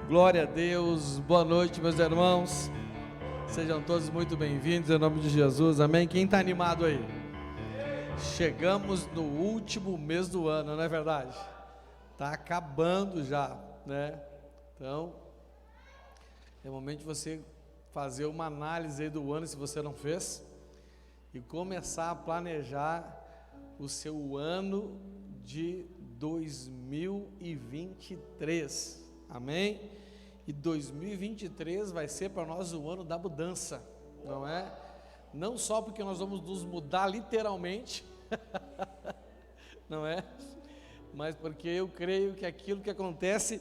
Glória a Deus, boa noite, meus irmãos, sejam todos muito bem-vindos, em nome de Jesus, amém? Quem está animado aí? Chegamos no último mês do ano, não é verdade? Está acabando já, né? Então, é o momento de você fazer uma análise aí do ano, se você não fez, e começar a planejar o seu ano de 2023, amém? E 2023 vai ser para nós o ano da mudança, não é? Não só porque nós vamos nos mudar literalmente, não é? Mas porque eu creio que aquilo que acontece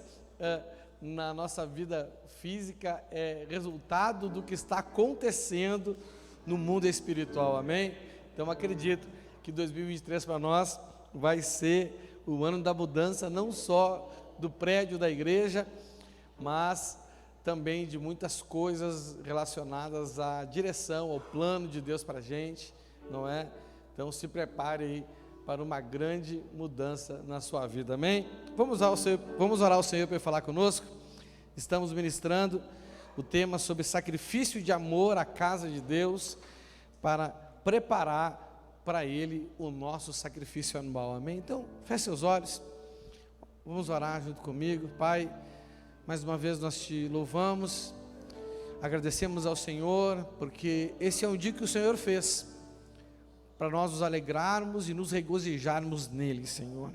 na nossa vida física é resultado do que está acontecendo no mundo espiritual, amém? Então acredito que 2023 para nós vai ser o ano da mudança, não só do prédio da igreja, mas também de muitas coisas relacionadas à direção, ao plano de Deus para a gente, não é? Então se prepare aí para uma grande mudança na sua vida, amém? Vamos orar ao Senhor para Ele falar conosco. Estamos ministrando o tema sobre sacrifício de amor à casa de Deus, para preparar para Ele o nosso sacrifício anual, amém? Então, feche seus olhos, vamos orar junto comigo. Pai, mais uma vez nós te louvamos, agradecemos ao Senhor, porque esse é um dia que o Senhor fez, para nós nos alegrarmos e nos regozijarmos nele, Senhor.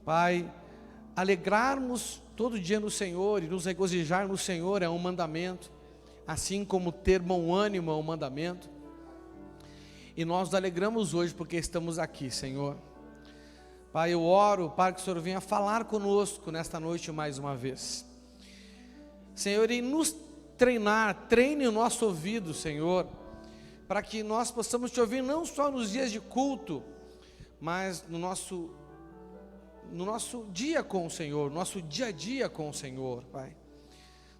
Pai, alegrarmos todo dia no Senhor e nos regozijar no Senhor é um mandamento, assim como ter bom ânimo é um mandamento, e nós nos alegramos hoje porque estamos aqui, Senhor. Pai, eu oro para que o Senhor venha falar conosco nesta noite mais uma vez, Senhor, e nos treinar, treine o nosso ouvido, Senhor, para que nós possamos te ouvir não só nos dias de culto, mas no nosso dia com o Senhor, nosso dia a dia com o Senhor, Pai.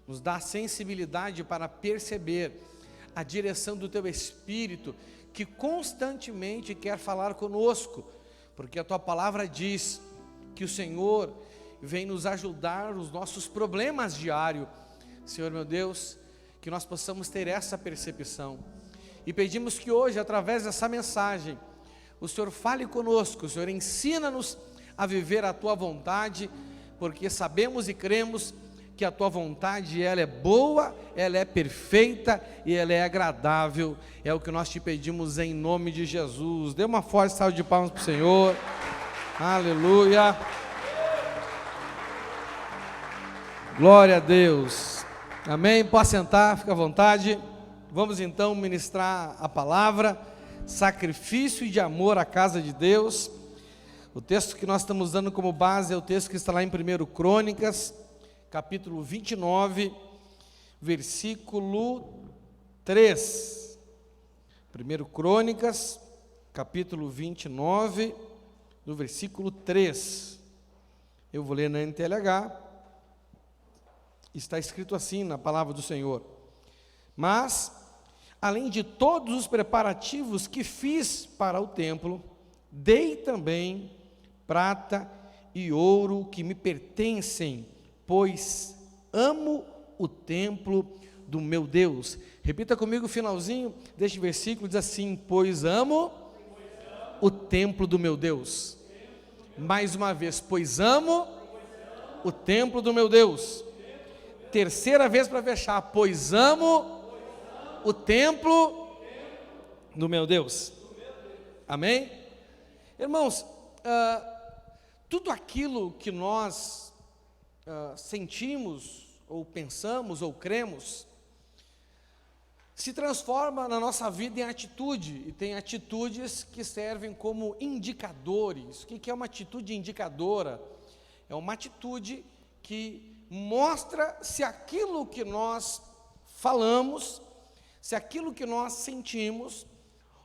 Nos dá sensibilidade para perceber a direção do Teu Espírito, que constantemente quer falar conosco, porque a Tua palavra diz que o Senhor vem nos ajudar nos nossos problemas diários. Senhor meu Deus, que nós possamos ter essa percepção, e pedimos que hoje, através dessa mensagem, o Senhor fale conosco, o Senhor ensina-nos a viver a Tua vontade, porque sabemos e cremos que a Tua vontade, ela é boa, ela é perfeita e ela é agradável. É o que nós te pedimos em nome de Jesus. Dê uma forte salva de palmas para o Senhor. Aleluia. Glória a Deus. Amém. Pode sentar, fica à vontade. Vamos então ministrar a palavra, sacrifício de amor à casa de Deus. O texto que nós estamos dando como base é o texto que está lá em 1 Crônicas, capítulo 29, versículo 3. 1 Crônicas, capítulo 29, no versículo 3. Eu vou ler na NTLH. Está escrito assim na palavra do Senhor: mas, além de todos os preparativos que fiz para o templo, dei também prata e ouro que me pertencem, pois amo o templo do meu Deus. Repita comigo o finalzinho deste versículo, diz assim: pois amo o templo do meu Deus. Mais uma vez, pois amo o templo do meu Deus. Terceira vez para fechar, pois amo o templo do meu Deus. Amém? Irmãos, tudo aquilo que nós sentimos, ou pensamos, ou cremos, se transforma na nossa vida em atitude, e tem atitudes que servem como indicadores. O que é uma atitude indicadora? É uma atitude que mostra se aquilo que nós falamos, se aquilo que nós sentimos,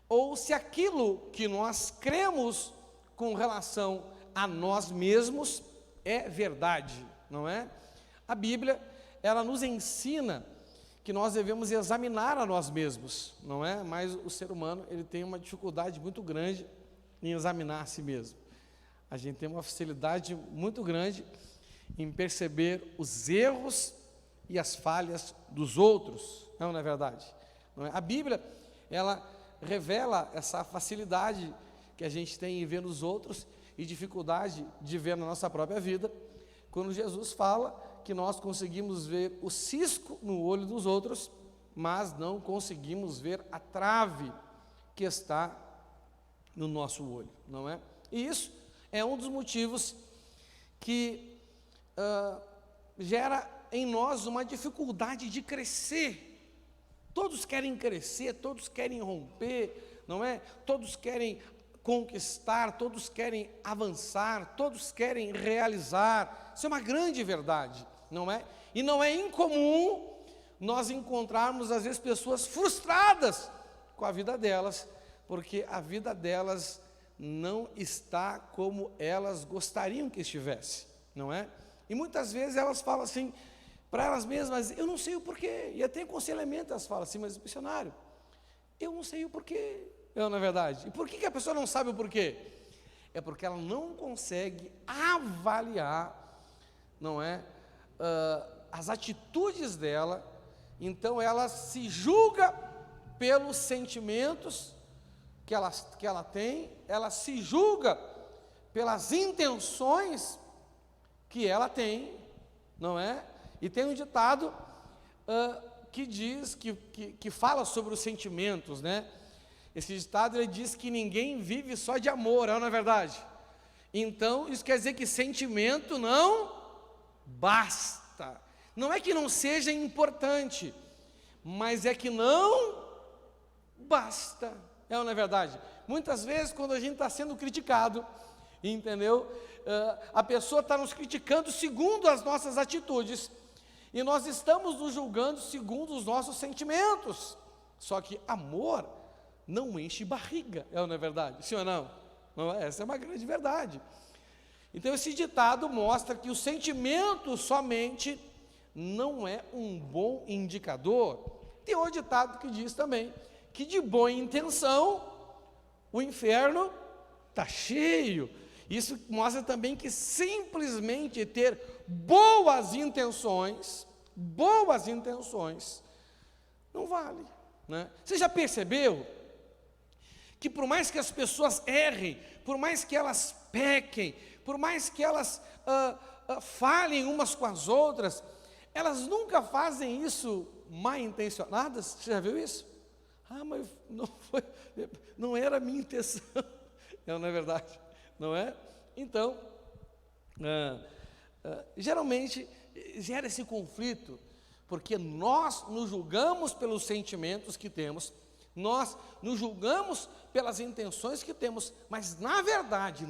ou se aquilo que nós cremos com relação a nós mesmos é verdade, não é? A Bíblia, ela nos ensina que nós devemos examinar a nós mesmos, não é? Mas o ser humano, ele tem uma dificuldade muito grande em examinar a si mesmo. A gente tem uma facilidade muito grande em perceber os erros e as falhas dos outros. Não é verdade? Não é? A Bíblia, ela revela essa facilidade que a gente tem em ver nos outros e dificuldade de ver na nossa própria vida, quando Jesus fala que nós conseguimos ver o cisco no olho dos outros, mas não conseguimos ver a trave que está no nosso olho, não é? E isso é um dos motivos que gera em nós uma dificuldade de crescer. Todos querem crescer, todos querem romper, não é? Todos querem conquistar, todos querem avançar, todos querem realizar. Isso é uma grande verdade, não é? E não é incomum nós encontrarmos, às vezes, pessoas frustradas com a vida delas, porque a vida delas não está como elas gostariam que estivesse, não é? E muitas vezes elas falam assim para elas mesmas, eu não sei o porquê, e até em aconselhamento elas falam assim, mas missionário, eu não sei o porquê, não é verdade? E por que a pessoa não sabe o porquê? É porque ela não consegue avaliar, não é, as atitudes dela, então ela se julga pelos sentimentos que ela tem, ela se julga pelas intenções que ela tem, não é? E tem um ditado que diz, que fala sobre os sentimentos, né? Esse ditado, ele diz que ninguém vive só de amor, não é verdade? Então, isso quer dizer que sentimento não basta. Não é que não seja importante, mas é que não basta. Não é verdade? Muitas vezes, quando a gente está sendo criticado, entendeu? A pessoa está nos criticando segundo as nossas atitudes, e nós estamos nos julgando segundo os nossos sentimentos. Só que amor não enche barriga, não é verdade? Sim ou não? Não é? Essa é uma grande verdade. Então esse ditado mostra que o sentimento somente não é um bom indicador. Tem outro ditado que diz também que de boa intenção o inferno está cheio. Isso mostra também que simplesmente ter boas intenções não vale, né? Você já percebeu que por mais que as pessoas errem, por mais que elas pequem, por mais que elas falhem umas com as outras, elas nunca fazem isso mal intencionadas? Você já viu isso? Mas não era a minha intenção. Não é verdade? Não é? Então, geralmente gera esse conflito, porque nós nos julgamos pelos sentimentos que temos, nós nos julgamos pelas intenções que temos, mas na verdade,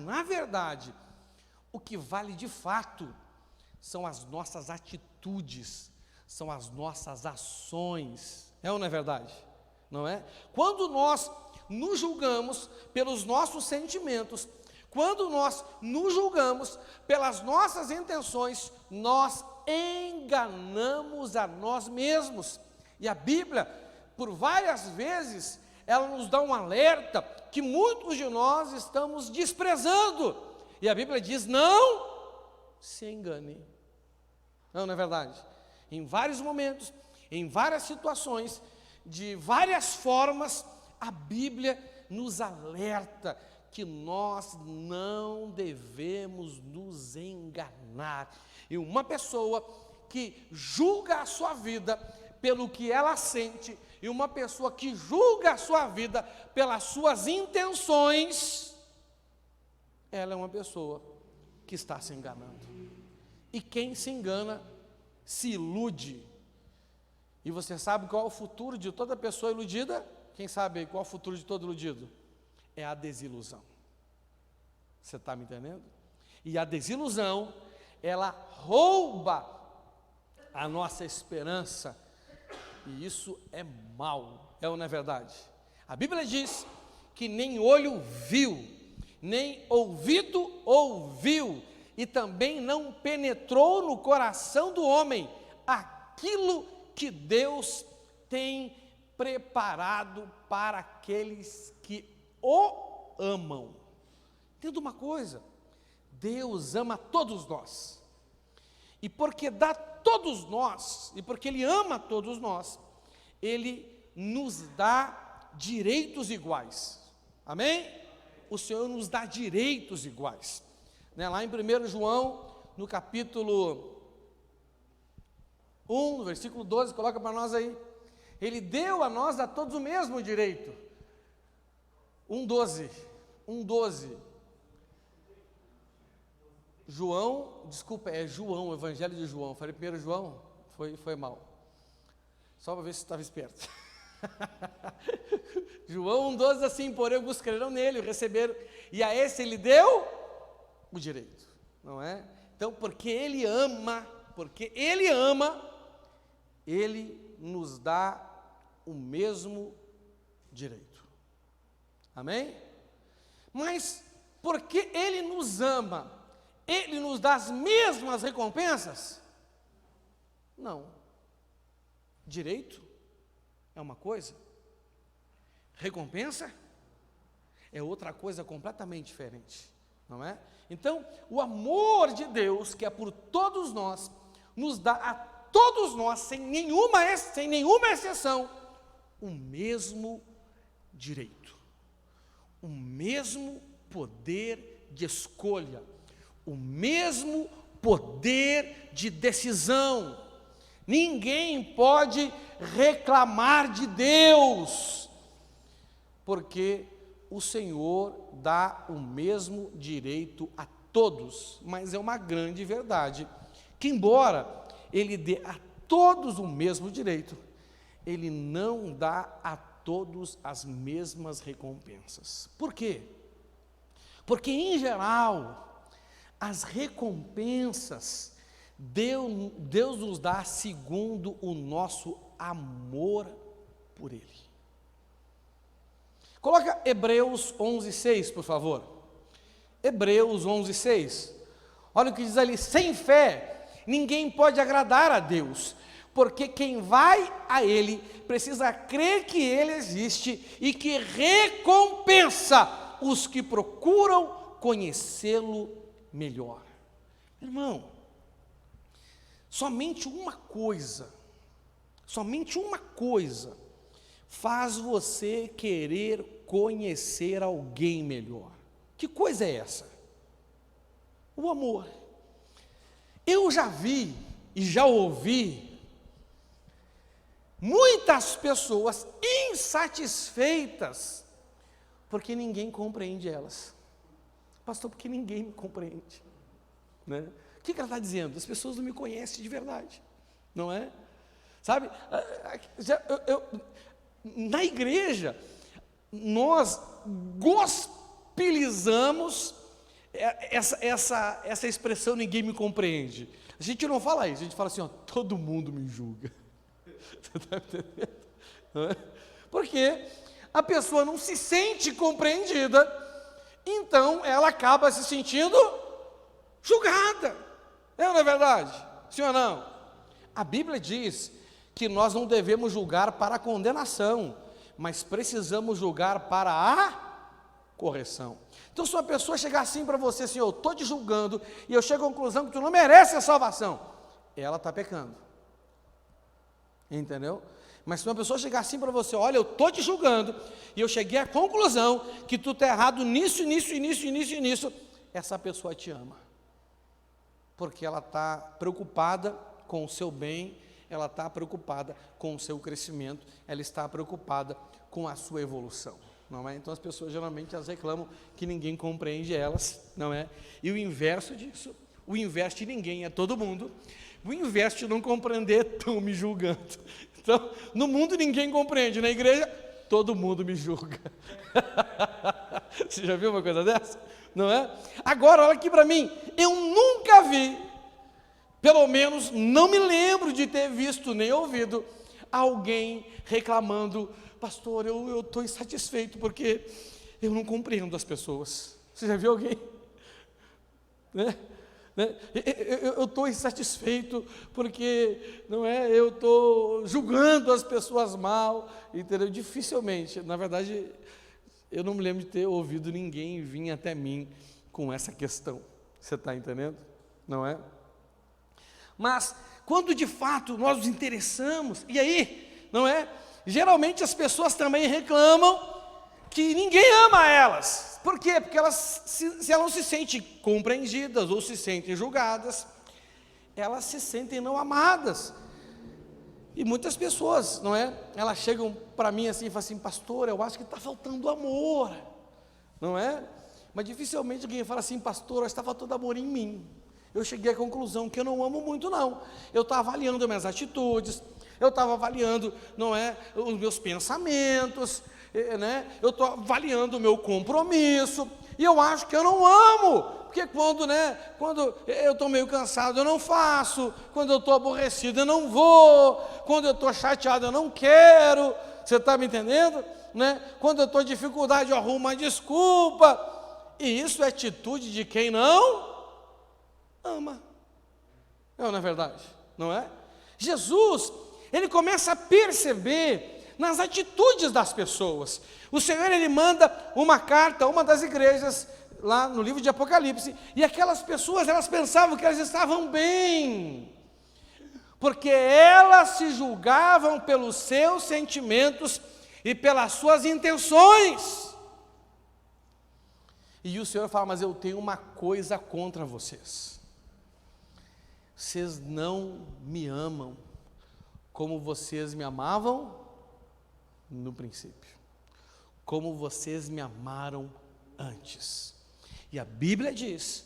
o que vale de fato são as nossas atitudes, são as nossas ações. Não é verdade? Não é? Quando nós nos julgamos pelos nossos sentimentos, quando nós nos julgamos pelas nossas intenções, nós enganamos a nós mesmos. E a Bíblia, por várias vezes, ela nos dá um alerta que muitos de nós estamos desprezando. E a Bíblia diz, não se engane. Não é verdade? Em vários momentos, em várias situações, de várias formas, a Bíblia nos alerta que nós não devemos nos enganar. E uma pessoa que julga a sua vida pelo que ela sente, e uma pessoa que julga a sua vida pelas suas intenções, ela é uma pessoa que está se enganando. E quem se engana, se ilude. E você sabe qual é o futuro de toda pessoa iludida? Quem sabe qual é o futuro de todo iludido? É a desilusão. Você está me entendendo? E a desilusão, ela rouba a nossa esperança. E isso é mal, não é verdade? A Bíblia diz que nem olho viu, nem ouvido ouviu, e também não penetrou no coração do homem aquilo que Deus tem preparado para aqueles que o amam. Entenda uma coisa, Deus ama todos nós, E porque dá todos nós, e porque Ele ama todos nós, Ele nos dá direitos iguais. Amém? O Senhor nos dá direitos iguais. Né? Lá em 1 João, no capítulo 1, no versículo 12, coloca para nós aí. Ele deu a nós, a todos, o mesmo direito. 1:12. João, desculpa, é João, o Evangelho de João. Falei 1 João, foi mal. Só para ver se estava esperto. João 1:12 assim, porém alguns creram nele, receberam, e a esse Ele deu o direito, não é? Então, porque Ele ama, Ele nos dá o mesmo direito. Amém? Mas, porque Ele nos ama, Ele nos dá as mesmas recompensas? Não. Direito é uma coisa, recompensa é outra coisa completamente diferente, não é? Então, o amor de Deus, que é por todos nós, nos dá a todos nós, sem nenhuma exceção, o mesmo direito, o mesmo poder de escolha, o mesmo poder de decisão. Ninguém pode reclamar de Deus, porque o Senhor dá o mesmo direito a todos. Mas é uma grande verdade, que embora Ele dê a todos o mesmo direito, Ele não dá a todos as mesmas recompensas. Por quê? Porque, em geral, as recompensas Deus nos dá segundo o nosso amor por Ele. Coloca Hebreus 11:6, por favor. Hebreus 11:6. Olha o que diz ali: sem fé, ninguém pode agradar a Deus, porque quem vai a Ele precisa crer que Ele existe e que recompensa os que procuram conhecê-lo melhor. Irmão, somente uma coisa faz você querer conhecer alguém melhor. Que coisa é essa? O amor. Eu já vi e já ouvi muitas pessoas insatisfeitas porque ninguém compreende elas. Pastor, porque ninguém me compreende, né? O que ela está dizendo? As pessoas não me conhecem de verdade, não é? Sabe, na igreja, nós gospelizamos essa expressão, ninguém me compreende. A gente não fala isso, a gente fala assim, ó, todo mundo me julga. Você está entendendo? Não é? Porque a pessoa não se sente compreendida, então ela acaba se sentindo julgada. É ou não é verdade? Sim ou não? A Bíblia diz que nós não devemos julgar para a condenação, mas precisamos julgar para a correção. Então, se uma pessoa chegar assim para você, assim, eu estou te julgando, e eu chego à conclusão que tu não merece a salvação, ela está pecando. Entendeu? Mas se uma pessoa chegar assim para você, olha, eu estou te julgando, e eu cheguei à conclusão que tu está errado nisso, essa pessoa te ama. Porque ela está preocupada com o seu bem, ela está preocupada com o seu crescimento, ela está preocupada com a sua evolução, não é? Então as pessoas geralmente elas reclamam que ninguém compreende elas, não é? E o inverso disso, o inverso de ninguém é todo mundo, o inverso de não compreender, estão me julgando. Então, no mundo ninguém compreende, na igreja todo mundo me julga. Você já viu uma coisa dessa? Não é? Agora, olha aqui para mim, eu nunca vi, pelo menos não me lembro de ter visto nem ouvido alguém reclamando, pastor, eu estou insatisfeito porque eu não compreendo as pessoas. Você já viu alguém? Eu estou insatisfeito porque eu estou julgando as pessoas mal, entendeu? Dificilmente, na verdade, eu não me lembro de ter ouvido ninguém vir até mim com essa questão. Você está entendendo? Não é? Mas quando de fato nós nos interessamos, e aí, não é? Geralmente as pessoas também reclamam que ninguém ama elas. Por quê? Porque se elas não se sentem compreendidas ou se sentem julgadas, elas se sentem não amadas. E muitas pessoas, não é? Elas chegam para mim assim e falam assim: pastor, eu acho que está faltando amor, não é? Mas dificilmente alguém fala assim: pastor, está faltando amor em mim. Eu cheguei à conclusão que eu não amo muito, não. Eu estava avaliando minhas atitudes, eu estava avaliando, não é, os meus pensamentos, né? Eu estou avaliando o meu compromisso, e eu acho que eu não amo, porque quando eu estou meio cansado, eu não faço, quando eu estou aborrecido, eu não vou, quando eu estou chateado, eu não quero, você está me entendendo? Né? Quando eu estou em dificuldade, eu arrumo uma desculpa, e isso é atitude de quem não ama. Não é verdade? Não é? Jesus, ele começa a perceber nas atitudes das pessoas. O Senhor, ele manda uma carta a uma das igrejas, lá no livro de Apocalipse, e aquelas pessoas, elas pensavam que elas estavam bem, porque elas se julgavam pelos seus sentimentos e pelas suas intenções. E o Senhor fala: mas eu tenho uma coisa contra vocês. Vocês não me amam como vocês me amavam no princípio, como vocês me amaram antes. E a Bíblia diz,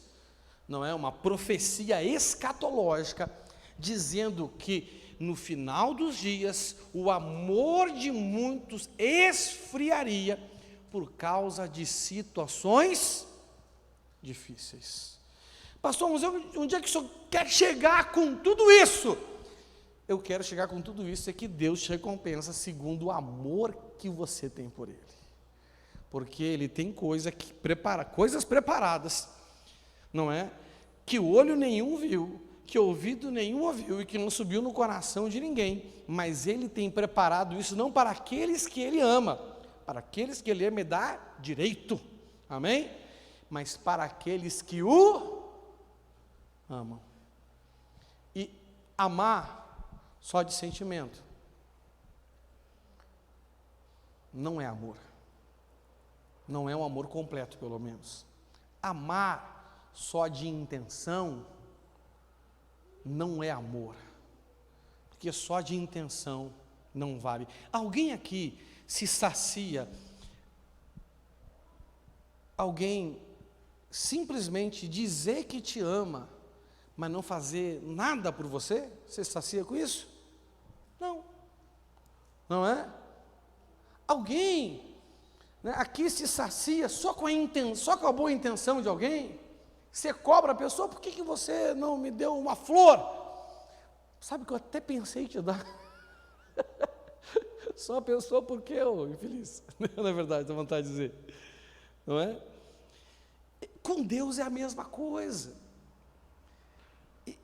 não é, uma profecia escatológica, dizendo que no final dos dias o amor de muitos esfriaria por causa de situações difíceis. Pastor, mas onde é que o senhor quer chegar com tudo isso? Eu quero chegar com tudo isso, é que Deus te recompensa segundo o amor que você tem por Ele. Porque Ele tem coisas preparadas, não é? Que olho nenhum viu, que ouvido nenhum ouviu e que não subiu no coração de ninguém. Mas Ele tem preparado isso não para aqueles que Ele ama, para aqueles que Ele ama e dá direito, amém? Mas para aqueles que o amam. E amar só de sentimento não é amor. Não é um amor completo, pelo menos. Amar só de intenção não é amor, porque só de intenção não vale. Alguém aqui se sacia, alguém simplesmente dizer que te ama, mas não fazer nada por você? Você se sacia com isso? Não. Não é? Alguém, né, aqui se sacia só com a boa intenção de alguém? Você cobra a pessoa: por que você não me deu uma flor? Sabe que eu até pensei em te dar. Só a pessoa porque eu, infeliz. Não é verdade, dá vontade de dizer. Não é? Com Deus é a mesma coisa.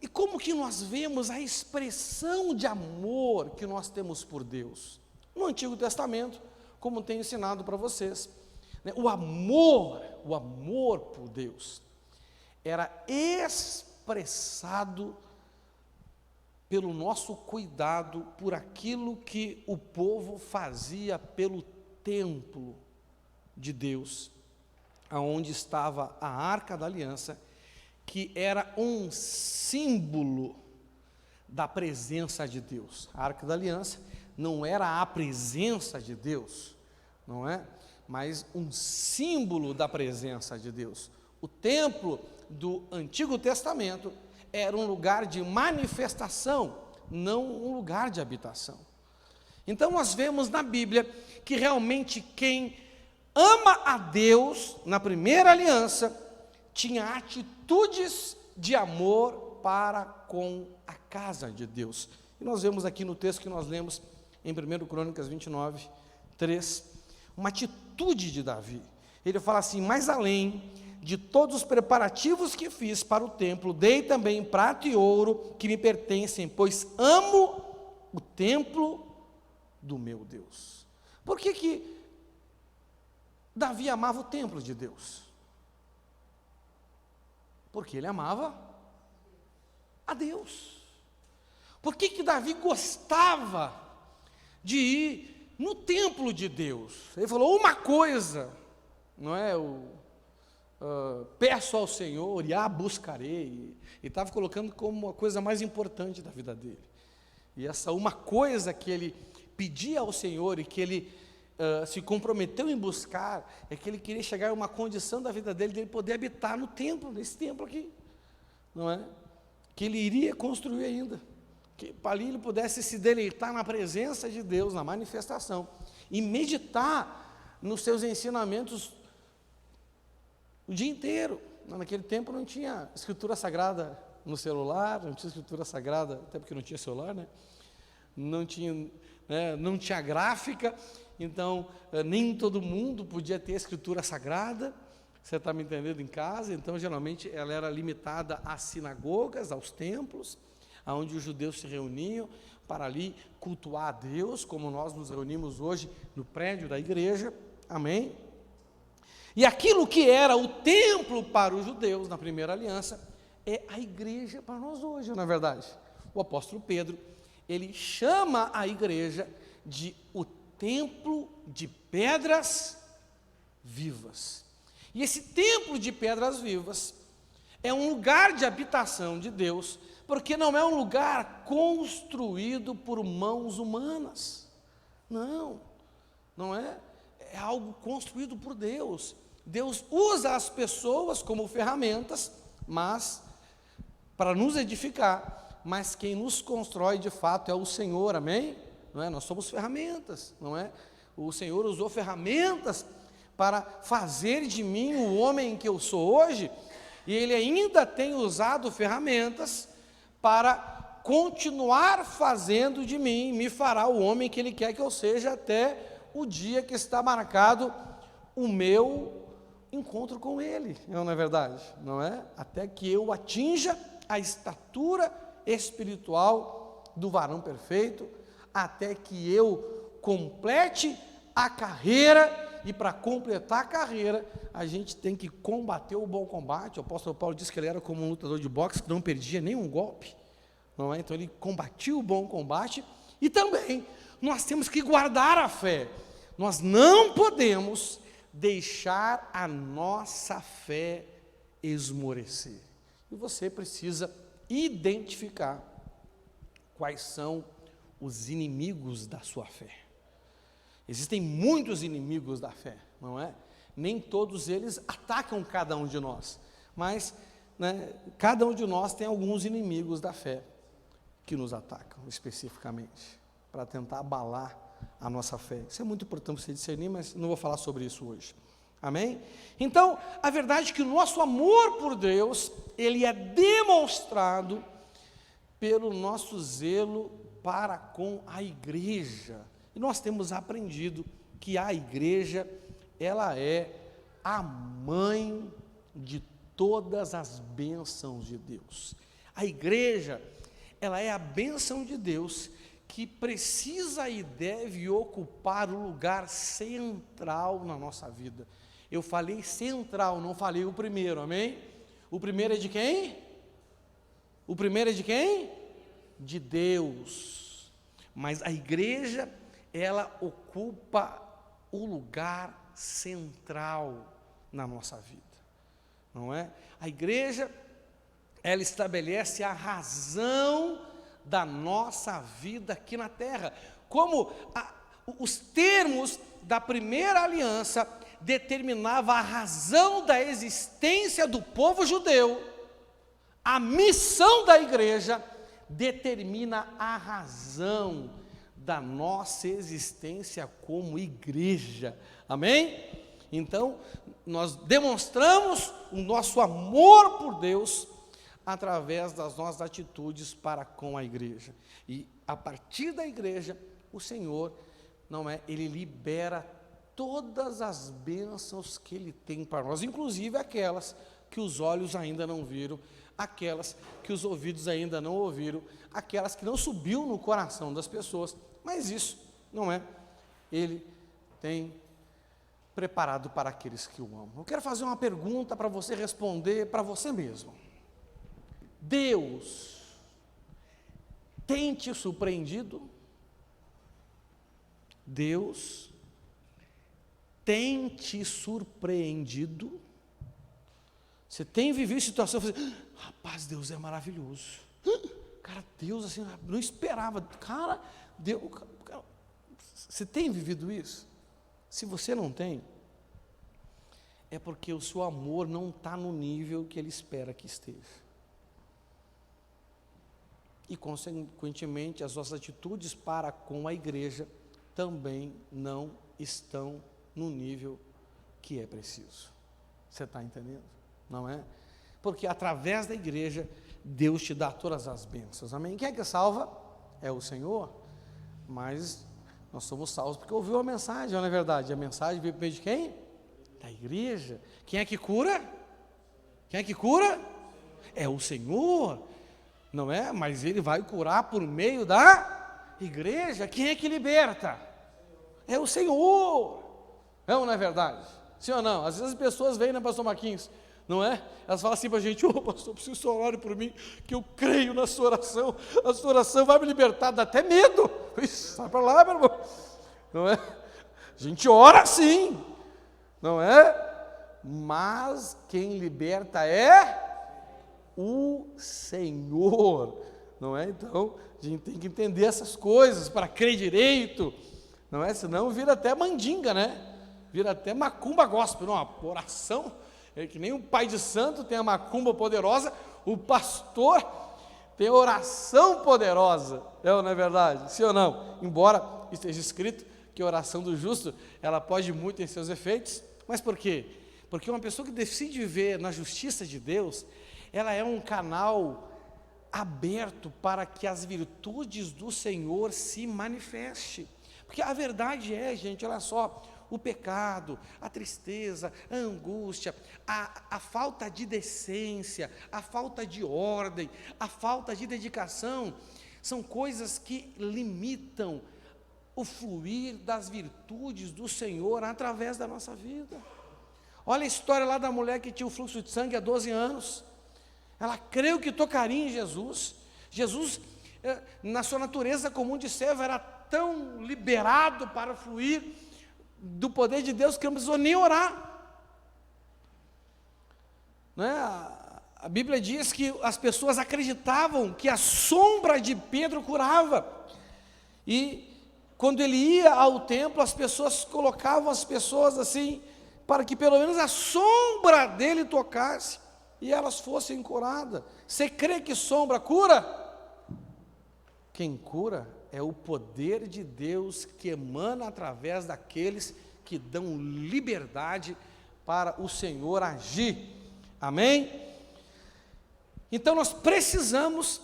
E como que nós vemos a expressão de amor que nós temos por Deus? No Antigo Testamento, como tenho ensinado para vocês, né, o amor por Deus era expressado pelo nosso cuidado por aquilo que o povo fazia pelo templo de Deus, aonde estava a Arca da Aliança, que era um símbolo da presença de Deus. A Arca da Aliança não era a presença de Deus, não é? Mas um símbolo da presença de Deus. O templo do Antigo Testamento era um lugar de manifestação, não um lugar de habitação. Então nós vemos na Bíblia que realmente quem ama a Deus, na primeira aliança, tinha atitudes de amor para com a casa de Deus. E nós vemos aqui no texto que nós lemos em 1 Crônicas 29, 3, uma atitude de Davi. Ele fala assim: mais além de todos os preparativos que fiz para o templo, dei também prata e ouro que me pertencem, pois amo o templo do meu Deus. Por que Davi amava o templo de Deus? Porque ele amava a Deus. Por que Davi gostava de ir no templo de Deus? Ele falou uma coisa, não é? Peço ao Senhor e a buscarei. E estava colocando como a coisa mais importante da vida dele. E essa uma coisa que ele pedia ao Senhor e que ele se comprometeu em buscar, é que ele queria chegar a uma condição da vida dele, de ele poder habitar no templo, nesse templo aqui, não é? Que ele iria construir ainda, que para ali ele pudesse se deleitar na presença de Deus, na manifestação, e meditar nos seus ensinamentos o dia inteiro. Naquele tempo não tinha escritura sagrada no celular, não tinha escritura sagrada, até porque não tinha celular, né? Não tinha gráfica, então nem todo mundo podia ter a escritura sagrada, você está me entendendo, em casa. Então geralmente ela era limitada às sinagogas, aos templos, onde os judeus se reuniam para ali cultuar a Deus, como nós nos reunimos hoje no prédio da igreja, amém? E aquilo que era o templo para os judeus na primeira aliança, é a igreja para nós hoje, não é verdade? O apóstolo Pedro, ele chama a igreja de o templo de pedras vivas. E esse templo de pedras vivas é um lugar de habitação de Deus, porque não é um lugar construído por mãos humanas. Não é. É algo construído por Deus. Deus usa as pessoas como ferramentas, mas para nos edificar, mas quem nos constrói de fato é o Senhor, amém? Não é? Nós somos ferramentas, não é? O Senhor usou ferramentas para fazer de mim o homem que eu sou hoje, e Ele ainda tem usado ferramentas para continuar fazendo de mim, me fará o homem que Ele quer que eu seja, até o dia que está marcado o meu encontro com Ele, não é verdade? Não é? Até que eu atinja a estatura espiritual do varão perfeito, até que eu complete a carreira. E para completar a carreira, a gente tem que combater o bom combate. O apóstolo Paulo disse que ele era como um lutador de boxe que não perdia nenhum golpe, não é? Então ele combatia o bom combate. E também nós temos que guardar a fé. Nós não podemos deixar a nossa fé esmorecer. E você precisa identificar quais são os inimigos da sua fé. Existem muitos inimigos da fé, não é? Nem todos eles atacam cada um de nós, mas cada um de nós tem alguns inimigos da fé que nos atacam especificamente, para tentar abalar a nossa fé. Isso é muito importante você discernir, mas não vou falar sobre isso hoje. Amém? Então, a verdade é que o nosso amor por Deus, ele é demonstrado pelo nosso zelo para com a igreja. E nós temos aprendido que a igreja, ela é a mãe de todas as bênçãos de Deus. A igreja, ela é a bênção de Deus que precisa e deve ocupar o lugar central na nossa vida. Eu falei central, não falei o primeiro, amém? O primeiro é de quem? O primeiro é de quem? De Deus. Mas a igreja, ela ocupa o lugar central na nossa vida, não é? A igreja, ela estabelece a razão da nossa vida aqui na terra, como os termos da primeira aliança determinavam a razão da existência do povo judeu, a missão da igreja determina a razão da nossa existência como igreja, amém? Então, nós demonstramos o nosso amor por Deus através das nossas atitudes para com a igreja, e a partir da igreja, o Senhor, Ele libera todas as bênçãos que Ele tem para nós, inclusive aquelas que os olhos ainda não viram, aquelas que os ouvidos ainda não ouviram, aquelas que não subiu no coração das pessoas, mas isso, Ele tem preparado para aqueles que o amam. Eu quero fazer uma pergunta para você responder para você mesmo. Deus tem te surpreendido? Deus tem te surpreendido? Você tem vivido situação, rapaz, Deus é maravilhoso. Cara, Deus assim, não esperava. Cara, Deus, você tem vivido isso? Se você não tem, é porque o seu amor não está no nível que Ele espera que esteja. E, consequentemente, as nossas atitudes para com a igreja também não estão no nível que é preciso. Você está entendendo? Não é? Porque através da igreja, Deus te dá todas as bênçãos. Amém? Quem é que salva? É o Senhor. Mas nós somos salvos porque ouviu a mensagem, não é verdade? A mensagem veio por meio de quem? Da igreja. Quem é que cura? Quem é que cura? É o Senhor. Não é? Mas Ele vai curar por meio da igreja. Quem é que liberta? É o Senhor. É ou não é verdade? Sim ou não? Às vezes as pessoas vêm, né, pastor Marquinhos? Não é? Elas falam assim para a gente, pastor, preciso que o senhor ore por mim, que eu creio na sua oração, a sua oração vai me libertar, dá até medo. Sai para lá, meu irmão. Não é? A gente ora sim, não é? Mas quem liberta é o Senhor, não é? Então, a gente tem que entender essas coisas para crer direito, não é? Senão vira até mandinga, né? Vira até macumba gospel, não, a oração é que nem o pai de santo tem a macumba poderosa, o pastor tem a oração poderosa, não é verdade? Sim ou não? Embora esteja escrito que a oração do justo, ela pode muito em seus efeitos, mas por quê? Porque uma pessoa que decide viver na justiça de Deus, ela é um canal aberto para que as virtudes do Senhor se manifestem. Porque a verdade é, gente, olha só, o pecado, a tristeza, a angústia, a falta de decência, a falta de ordem, a falta de dedicação, são coisas que limitam o fluir das virtudes do Senhor através da nossa vida. Olha a história lá da mulher que tinha o fluxo de sangue há 12 anos. Ela creu que tocaria em Jesus. Jesus, na sua natureza comum de servo, era tão liberado para fluir do poder de Deus que não precisou nem orar. Não é? A Bíblia diz que as pessoas acreditavam que a sombra de Pedro curava. E quando ele ia ao templo, as pessoas colocavam as pessoas assim, para que pelo menos a sombra dele tocasse e elas fossem curadas. Você crê que sombra cura? Quem cura é o poder de Deus que emana através daqueles que dão liberdade para o Senhor agir. Amém? Então nós precisamos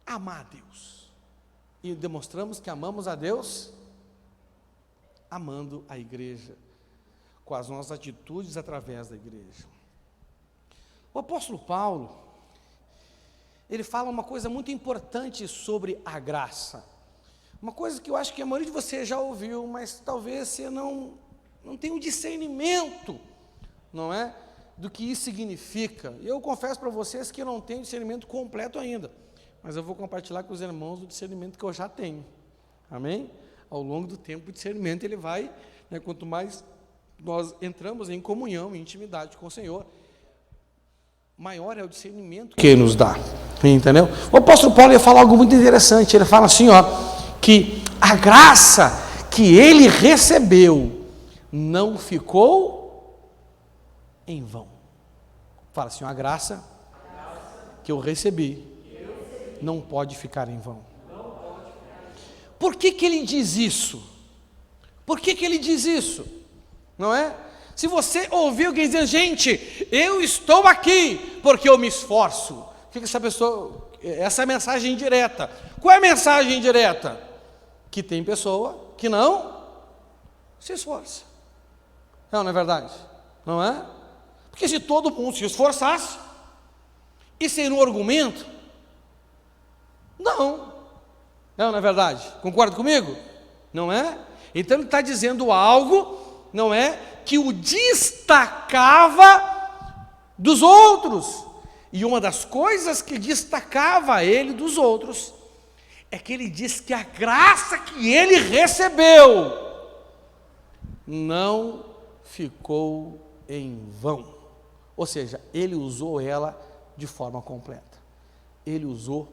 amar a Deus. E demonstramos que amamos a Deus amando a igreja, com as nossas atitudes através da igreja. O apóstolo Paulo, ele fala uma coisa muito importante sobre a graça. Uma coisa que eu acho que a maioria de vocês já ouviu, mas talvez você não tenha um discernimento, não é? Do que isso significa. Eu confesso para vocês que eu não tenho discernimento completo ainda, mas eu vou compartilhar com os irmãos o discernimento que eu já tenho. Amém? Ao longo do tempo, o discernimento ele vai, né, quanto mais nós entramos em comunhão, em intimidade com o Senhor, maior é o discernimento que Ele nos dá. Entendeu? O apóstolo Paulo ia falar algo muito interessante. Ele fala assim, que a graça que ele recebeu não ficou em vão. Fala assim, a graça que eu recebi não pode ficar em vão. Por que ele diz isso? Por que ele diz isso? Não é? Se você ouviu alguém dizer, gente, eu estou aqui porque eu me esforço. O que essa pessoa, essa é a mensagem indireta. Qual é a mensagem indireta? Que tem pessoa que não se esforça. Não é verdade? Não é? Porque se todo mundo se esforçasse, e sem um argumento, não é verdade? Concorda comigo? Não é? Então ele está dizendo algo, não é? Que o destacava dos outros. E uma das coisas que destacava ele dos outros é que ele diz que a graça que ele recebeu não ficou em vão. Ou seja, ele usou ela de forma completa. Ele usou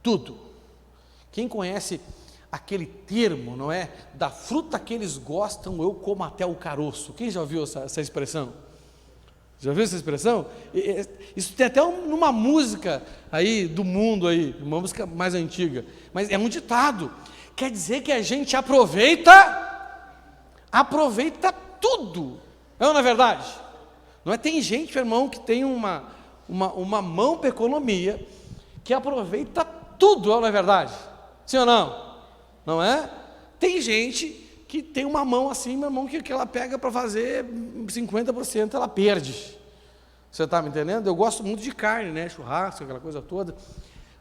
tudo. Quem conhece aquele termo, não é? Da fruta que eles gostam, eu como até o caroço. Quem já ouviu essa expressão? Já viu essa expressão? Isso tem até numa música aí do mundo aí, uma música mais antiga, mas é um ditado. Quer dizer que a gente aproveita tudo. Não é verdade? Não é? Tem gente, irmão, que tem uma mão para economia, que aproveita tudo, não é verdade? Sim ou não? Não é? Tem gente que tem uma mão assim, meu irmão, que ela pega para fazer 50%, ela perde. Você está me entendendo? Eu gosto muito de carne, né? Churrasco, aquela coisa toda.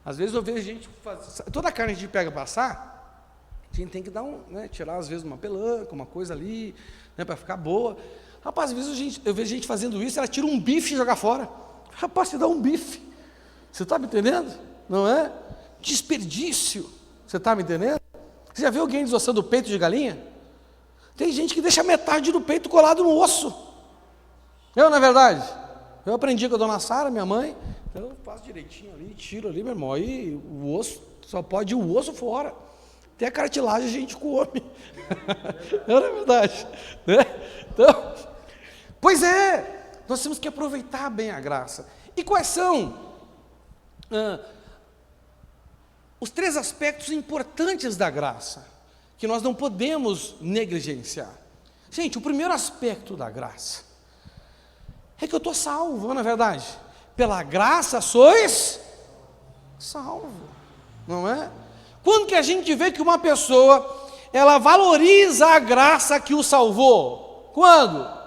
Às vezes eu vejo gente fazer, toda a carne que a gente pega para assar, a gente tem que dar tirar às vezes uma pelanca, uma coisa ali, né, para ficar boa. Rapaz, às vezes eu vejo gente fazendo isso, ela tira um bife e joga fora. Rapaz, você dá um bife. Você está me entendendo? Não é? Desperdício. Você está me entendendo? Você já viu alguém desossando o peito de galinha? Tem gente que deixa metade do peito colado no osso. Não é verdade? Eu aprendi com a dona Sara, minha mãe. Eu faço direitinho ali, tiro ali, meu irmão. Aí o osso, só pode ir o osso fora. Até a cartilagem a gente come. Não é verdade? Né? Então, pois é, nós temos que aproveitar bem a graça. E quais são os 3 aspectos importantes da graça, que nós não podemos negligenciar? Gente, o primeiro aspecto da graça é que eu estou salvo, não é verdade? Pela graça sois salvo, não é? Quando que a gente vê que uma pessoa, ela valoriza a graça que o salvou? Quando?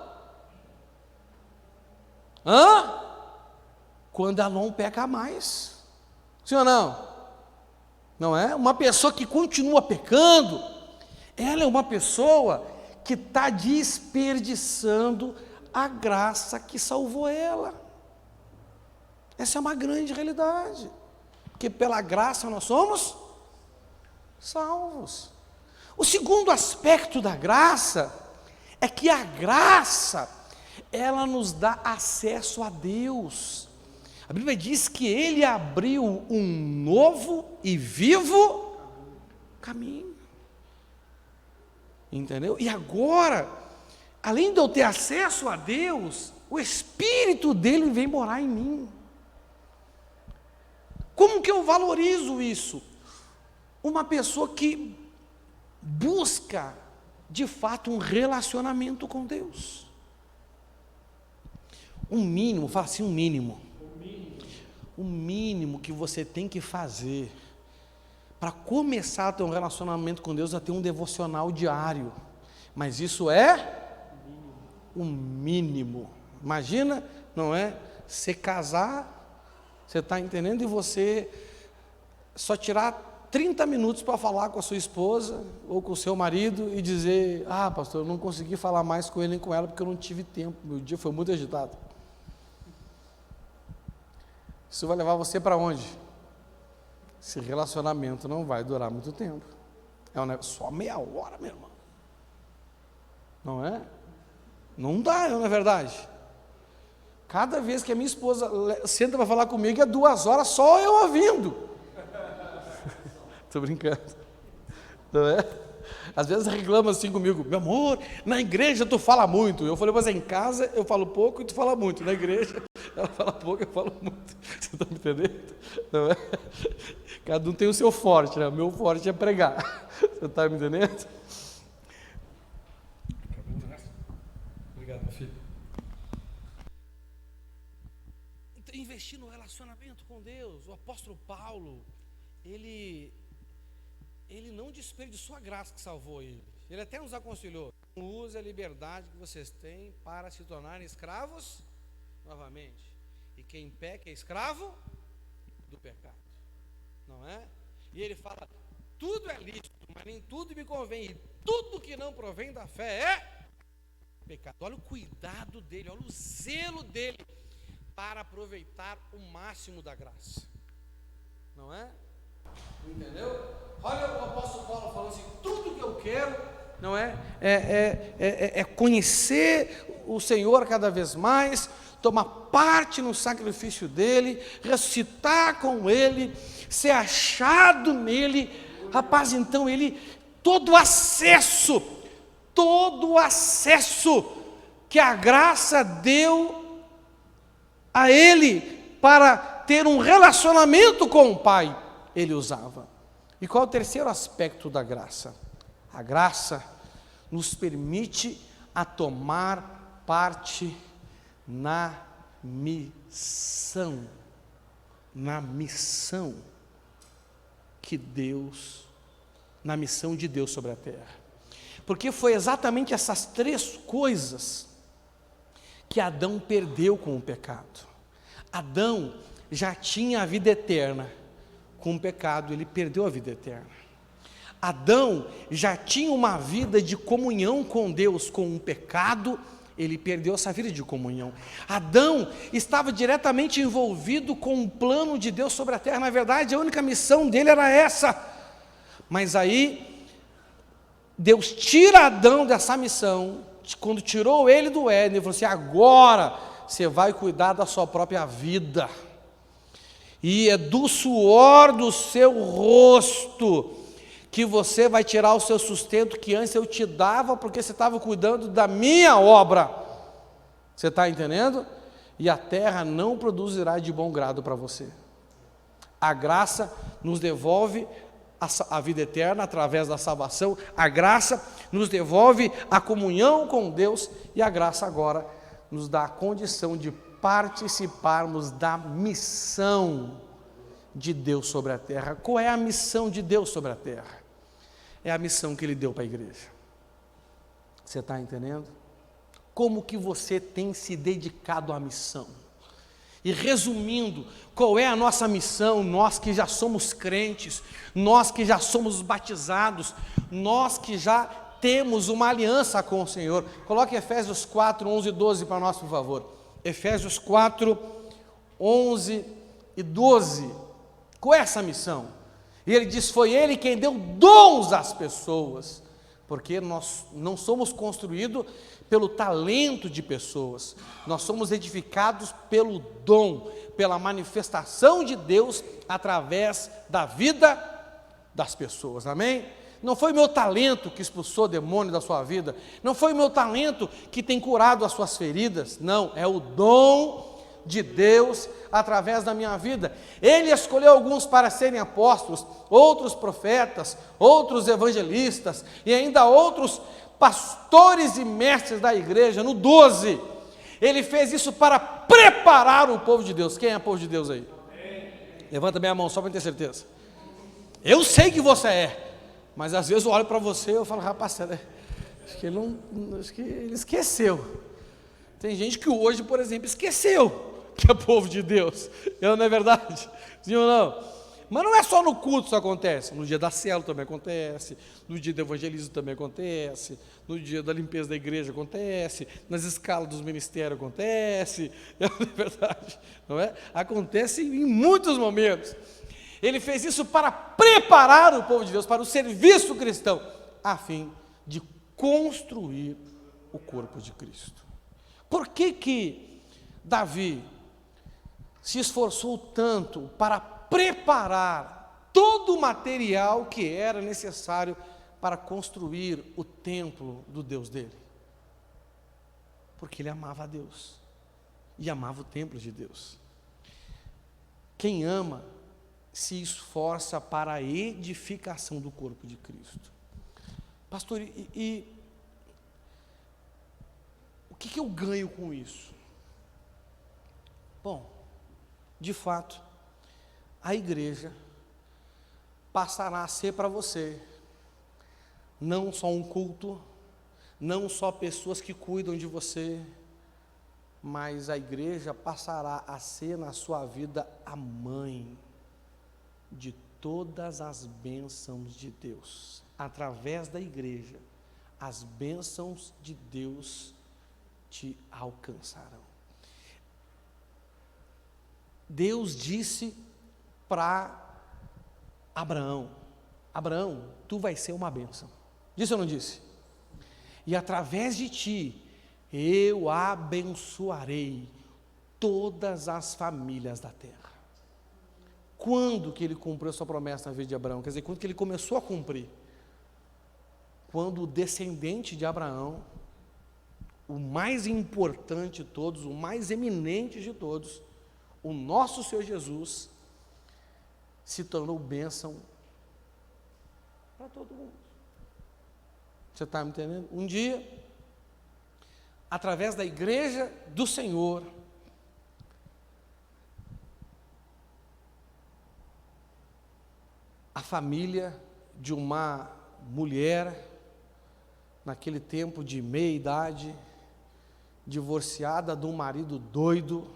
Quando ela não peca mais. Sim ou não? Não é? Uma pessoa que continua pecando, ela é uma pessoa que está desperdiçando a graça que salvou ela. Essa é uma grande realidade, porque pela graça nós somos salvos. O segundo aspecto da graça é que a graça, ela nos dá acesso a Deus. A Bíblia diz que Ele abriu um novo e vivo caminho. Entendeu? E agora, além de eu ter acesso a Deus, o Espírito dele vem morar em mim. Como que eu valorizo isso? Uma pessoa que busca, de fato, um relacionamento com Deus. Um mínimo, fala assim, um mínimo. O mínimo que você tem que fazer para começar a ter um relacionamento com Deus é ter um devocional diário. Mas isso é o mínimo. Imagina, não é? Você casar, você está entendendo? E você só tirar 30 minutos para falar com a sua esposa ou com o seu marido e dizer: ah, pastor, eu não consegui falar mais com ele nem com ela porque eu não tive tempo, meu dia foi muito agitado. Isso vai levar você para onde? Esse relacionamento não vai durar muito tempo. É só meia hora, meu irmão. Não é? Não dá, não é verdade? Cada vez que a minha esposa senta para falar comigo, é 2 horas só eu ouvindo. Estou brincando. Não é? Às vezes reclama assim comigo: meu amor, na igreja tu fala muito. Eu falei: mas em casa eu falo pouco e tu fala muito. Na igreja ela fala pouco, eu falo muito. Você está me entendendo? Não é? Cada um tem o seu forte, né? O meu forte é pregar. Você está me entendendo? Obrigado, meu filho. Então, investir no relacionamento com Deus. O apóstolo Paulo, ele não desperdiçou a graça que salvou ele. Ele até nos aconselhou: use a liberdade que vocês têm para se tornarem escravos novamente. E quem peca é escravo do pecado. Não é? E ele fala: tudo é lícito, mas nem tudo me convém. E tudo que não provém da fé é pecado. Olha o cuidado dele, olha o zelo dele para aproveitar o máximo da graça. Não é? Entendeu? Olha o apóstolo Paulo falando assim: tudo que eu quero, não é conhecer o Senhor cada vez mais, tomar parte no sacrifício dele, ressuscitar com ele, ser achado nele. Rapaz, então ele, todo o acesso que a graça deu a ele para ter um relacionamento com o Pai, ele usava. E qual é o terceiro aspecto da graça? A graça nos permite a tomar parte na missão na missão de Deus sobre a terra. Porque foi exatamente essas três coisas que Adão perdeu com o pecado. Adão já tinha a vida eterna, com o pecado ele perdeu a vida eterna. Adão já tinha uma vida de comunhão com Deus, com o pecado ele perdeu essa vida de comunhão. Adão estava diretamente envolvido com o plano de Deus sobre a terra. Na verdade, a única missão dele era essa. Mas aí, Deus tira Adão dessa missão. Quando tirou ele do Éden, ele falou assim: agora você vai cuidar da sua própria vida. E é do suor do seu rosto que você vai tirar o seu sustento que antes eu te dava, porque você estava cuidando da minha obra. Você está entendendo? E a terra não produzirá de bom grado para você. A graça nos devolve a vida eterna através da salvação, a graça nos devolve a comunhão com Deus, e a graça agora nos dá a condição de participarmos da missão de Deus sobre a terra. Qual é a missão de Deus sobre a terra? É a missão que Ele deu para a igreja. Você está entendendo? Como que você tem se dedicado à missão? E resumindo, qual é a nossa missão? Nós que já somos crentes, nós que já somos batizados, nós que já temos uma aliança com o Senhor. Coloque Efésios 4, 11 e 12 para nós, por favor. Efésios 4, 11 e 12. Qual é essa missão? E ele diz: foi Ele quem deu dons às pessoas, porque nós não somos construídos pelo talento de pessoas, nós somos edificados pelo dom, pela manifestação de Deus através da vida das pessoas, amém? Não foi meu talento que expulsou demônio da sua vida, não foi meu talento que tem curado as suas feridas, não, é o dom de Deus através da minha vida. Ele escolheu alguns para serem apóstolos, outros profetas, outros evangelistas e ainda outros pastores e mestres da igreja. No 12, ele fez isso para preparar o povo de Deus. Quem é o povo de Deus aí? Levanta bem a mão só para ter certeza. Eu sei que você é, mas às vezes eu olho para você e eu falo: rapaz, acho que ele esqueceu. Tem gente que hoje, por exemplo, esqueceu que é povo de Deus, não é verdade? Sim ou não? Mas não é só no culto que isso acontece, no dia da célula também acontece, no dia do evangelismo também acontece, no dia da limpeza da igreja acontece, nas escalas dos ministérios acontece, não é verdade? Não é? Acontece em muitos momentos. Ele fez isso para preparar o povo de Deus para o serviço cristão, a fim de construir o corpo de Cristo. Por que Davi se esforçou tanto para preparar todo o material que era necessário para construir o templo do Deus dele? Porque ele amava a Deus e amava o templo de Deus. Quem ama se esforça para a edificação do corpo de Cristo. Pastor, o que eu ganho com isso? Bom, de fato, a igreja passará a ser para você não só um culto, não só pessoas que cuidam de você, mas a igreja passará a ser na sua vida a mãe de todas as bênçãos de Deus. Através da igreja, as bênçãos de Deus te alcançarão. Deus disse para Abraão, tu vai ser uma bênção. Disse ou não disse? E através de ti, eu abençoarei todas as famílias da terra. Quando que ele cumpriu a sua promessa na vida de Abraão? Quer dizer, quando que ele começou a cumprir? Quando o descendente de Abraão, o mais importante de todos, o mais eminente de todos, o nosso Senhor Jesus, se tornou bênção para todo mundo. Você está me entendendo? Um dia, através da igreja do Senhor, a família de uma mulher, naquele tempo de meia idade, divorciada de um marido doido,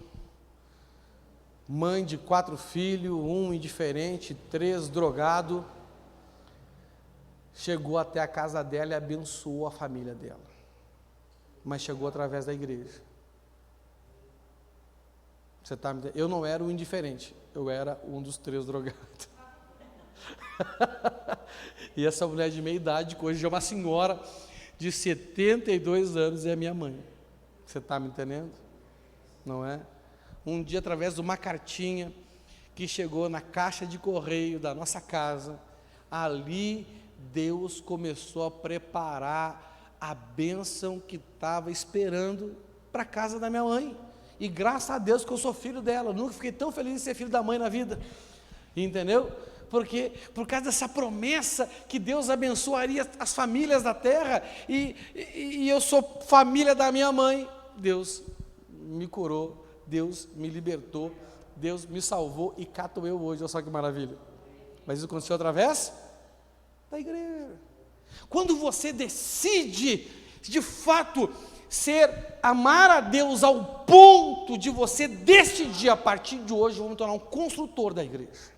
mãe de 4 filhos, 1 indiferente, 3 drogado, chegou até a casa dela e abençoou a família dela. Mas chegou através da igreja. Você tá me entendendo? Eu não era o indiferente, eu era um dos 3 drogados. E essa mulher de meia idade, que hoje é uma senhora de 72 anos, é a minha mãe. Você está me entendendo? Não é? Um dia, através de uma cartinha que chegou na caixa de correio da nossa casa, ali Deus começou a preparar a bênção que estava esperando para a casa da minha mãe. E graças a Deus que eu sou filho dela. Eu nunca fiquei tão feliz de ser filho da mãe na vida. Entendeu? Porque por causa dessa promessa que Deus abençoaria as famílias da terra, e eu sou família da minha mãe, Deus me curou, Deus me libertou, Deus me salvou, e cá estou eu hoje. Olha só que maravilha. Mas isso aconteceu através da igreja. Quando você decide, de fato, amar a Deus ao ponto de você decidir, a partir de hoje, eu vou me tornar um construtor da igreja.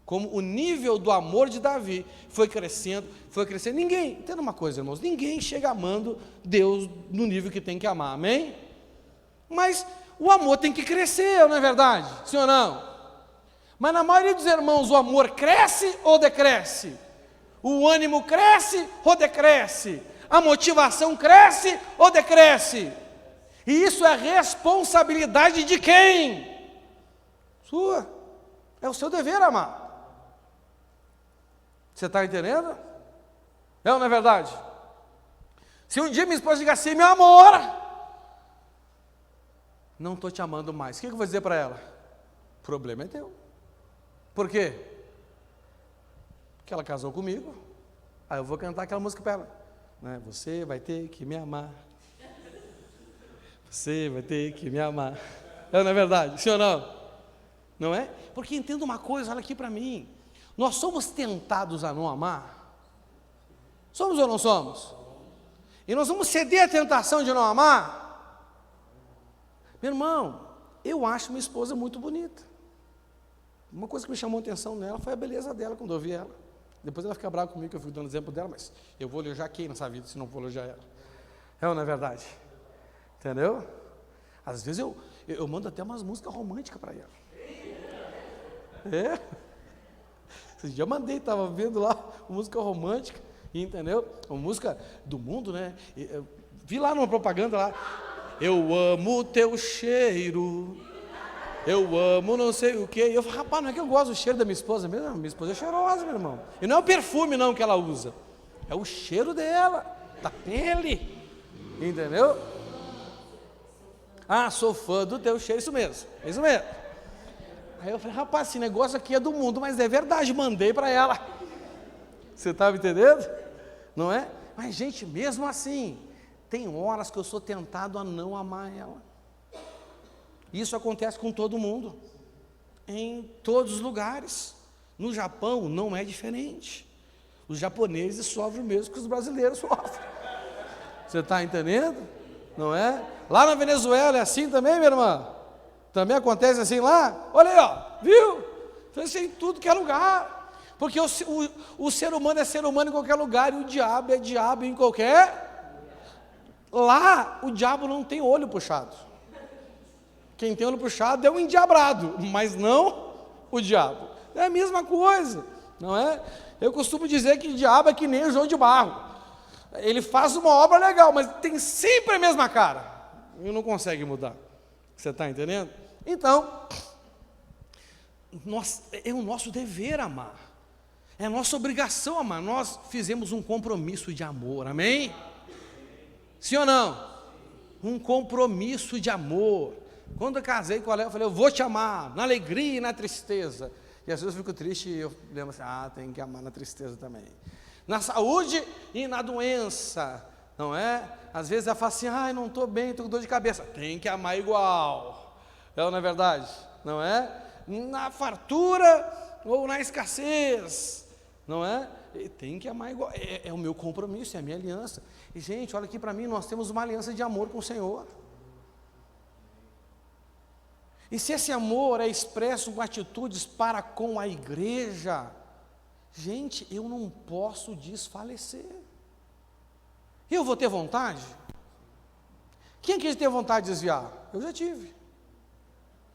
Como o nível do amor de Davi foi crescendo. Ninguém, entenda uma coisa, irmãos, ninguém chega amando Deus no nível que tem que amar, amém? Mas o amor tem que crescer, não é verdade? Sim ou não? Mas na maioria dos irmãos, o amor cresce ou decresce? O ânimo cresce ou decresce? A motivação cresce ou decresce? E isso é responsabilidade de quem? Sua. É o seu dever amar. Você está entendendo? É ou não é verdade? Se um dia minha esposa diga assim: meu amor, não estou te amando mais, o que eu vou dizer para ela? O problema é teu. Por quê? Porque ela casou comigo. Aí eu vou cantar aquela música para ela, né? Você vai ter que me amar. Você vai ter que me amar. É ou não é verdade? Sim ou não? Não é? Porque entenda uma coisa, olha aqui para mim. Nós somos tentados a não amar? Somos ou não somos? E nós vamos ceder à tentação de não amar? Meu irmão, eu acho minha esposa muito bonita. Uma coisa que me chamou a atenção nela foi a beleza dela quando eu vi ela. Depois ela fica brava comigo que eu fico dando exemplo dela, mas eu vou elogiar quem nessa vida se não vou elogiar ela? É ou não é verdade? Entendeu? Às vezes eu mando até umas músicas românticas para ela. É? Esse dia eu mandei, estava vendo lá música romântica, entendeu? Uma música do mundo, né? Eu vi lá numa propaganda lá: eu amo o teu cheiro, eu amo não sei o quê. E eu falei: rapaz, não é que eu gosto do cheiro da minha esposa mesmo? Minha esposa é cheirosa, meu irmão. E não é o perfume não que ela usa, é o cheiro dela, da pele, entendeu? Ah, sou fã do teu cheiro, isso mesmo, é isso mesmo. Aí eu falei: rapaz, esse negócio aqui é do mundo, mas é verdade, mandei para ela. Você está me entendendo? Não é? Mas, gente, mesmo assim, tem horas que eu sou tentado a não amar ela. Isso acontece com todo mundo, em todos os lugares. No Japão não é diferente. Os japoneses sofrem o mesmo que os brasileiros sofrem. Você está entendendo? Não é? Lá na Venezuela é assim também, minha irmã? Também acontece assim lá? Olha aí, ó, viu? Isso em tudo que é lugar. Porque o ser humano é ser humano em qualquer lugar, e o diabo é diabo em qualquer. Lá, o diabo não tem olho puxado. Quem tem olho puxado é o endiabrado, mas não o diabo. É a mesma coisa, não é? Eu costumo dizer que o diabo é que nem o João de Barro. Ele faz uma obra legal, mas tem sempre a mesma cara. E não consegue mudar. Você está entendendo? Então, é o nosso dever amar. É a nossa obrigação amar. Nós fizemos um compromisso de amor, amém? Sim ou não? Um compromisso de amor. Quando eu casei com a Léo, eu falei, eu vou te amar, na alegria e na tristeza. E às vezes eu fico triste e eu lembro assim, tem que amar na tristeza também. Na saúde e na doença, não é? Às vezes ela fala assim, não estou bem, estou com dor de cabeça. Tem que amar igual. Não é verdade? Não é? Na fartura ou na escassez, não é? E tem que amar igual. É o meu compromisso, é a minha aliança. E gente, olha aqui para mim, nós temos uma aliança de amor com o Senhor. E se esse amor é expresso com atitudes para com a igreja, gente, eu não posso desfalecer. Eu vou ter vontade? Quem quis ter vontade de desviar? Eu já tive.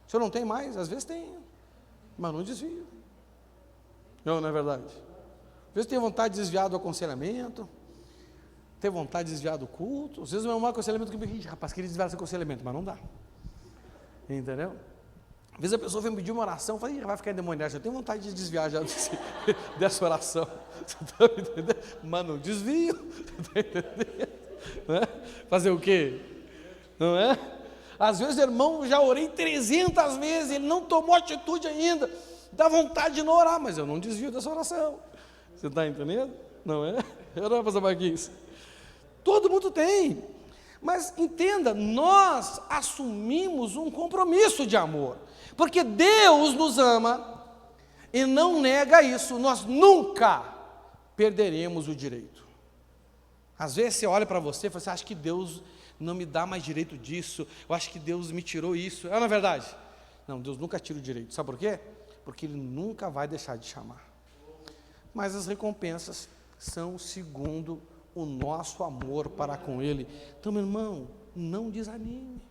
Se eu não tenho mais, às vezes tenho, mas não desvio. Não é verdade? Às vezes tenho vontade de desviar do aconselhamento, tenho vontade de desviar do culto. Às vezes o meu aconselhamento que me diz, rapaz, queria desviar desse aconselhamento, mas não dá. Entendeu? Às vezes a pessoa vem me pedir uma oração, eu falo, vai ficar endemoniado, eu tenho vontade de desviar já dessa oração. Tá entendendo? Mas não desvio. Tá entendendo? Não é? Fazer o quê? Não é? Às vezes, irmão, já orei 300 vezes, ele não tomou atitude ainda. Dá vontade de não orar, mas eu não desvio dessa oração. Você está entendendo? Não é? Eu não vou fazer mais isso. Todo mundo tem. Mas entenda, nós assumimos um compromisso de amor, porque Deus nos ama e não nega isso, nós nunca perderemos o direito. Às vezes você olha para você e fala assim, acho que Deus não me dá mais direito disso, eu acho que Deus me tirou isso, não é verdade? Não, Deus nunca tira o direito, sabe por quê? Porque Ele nunca vai deixar de chamar, mas as recompensas são segundo o nosso amor para com Ele. Então, meu irmão, não desanime,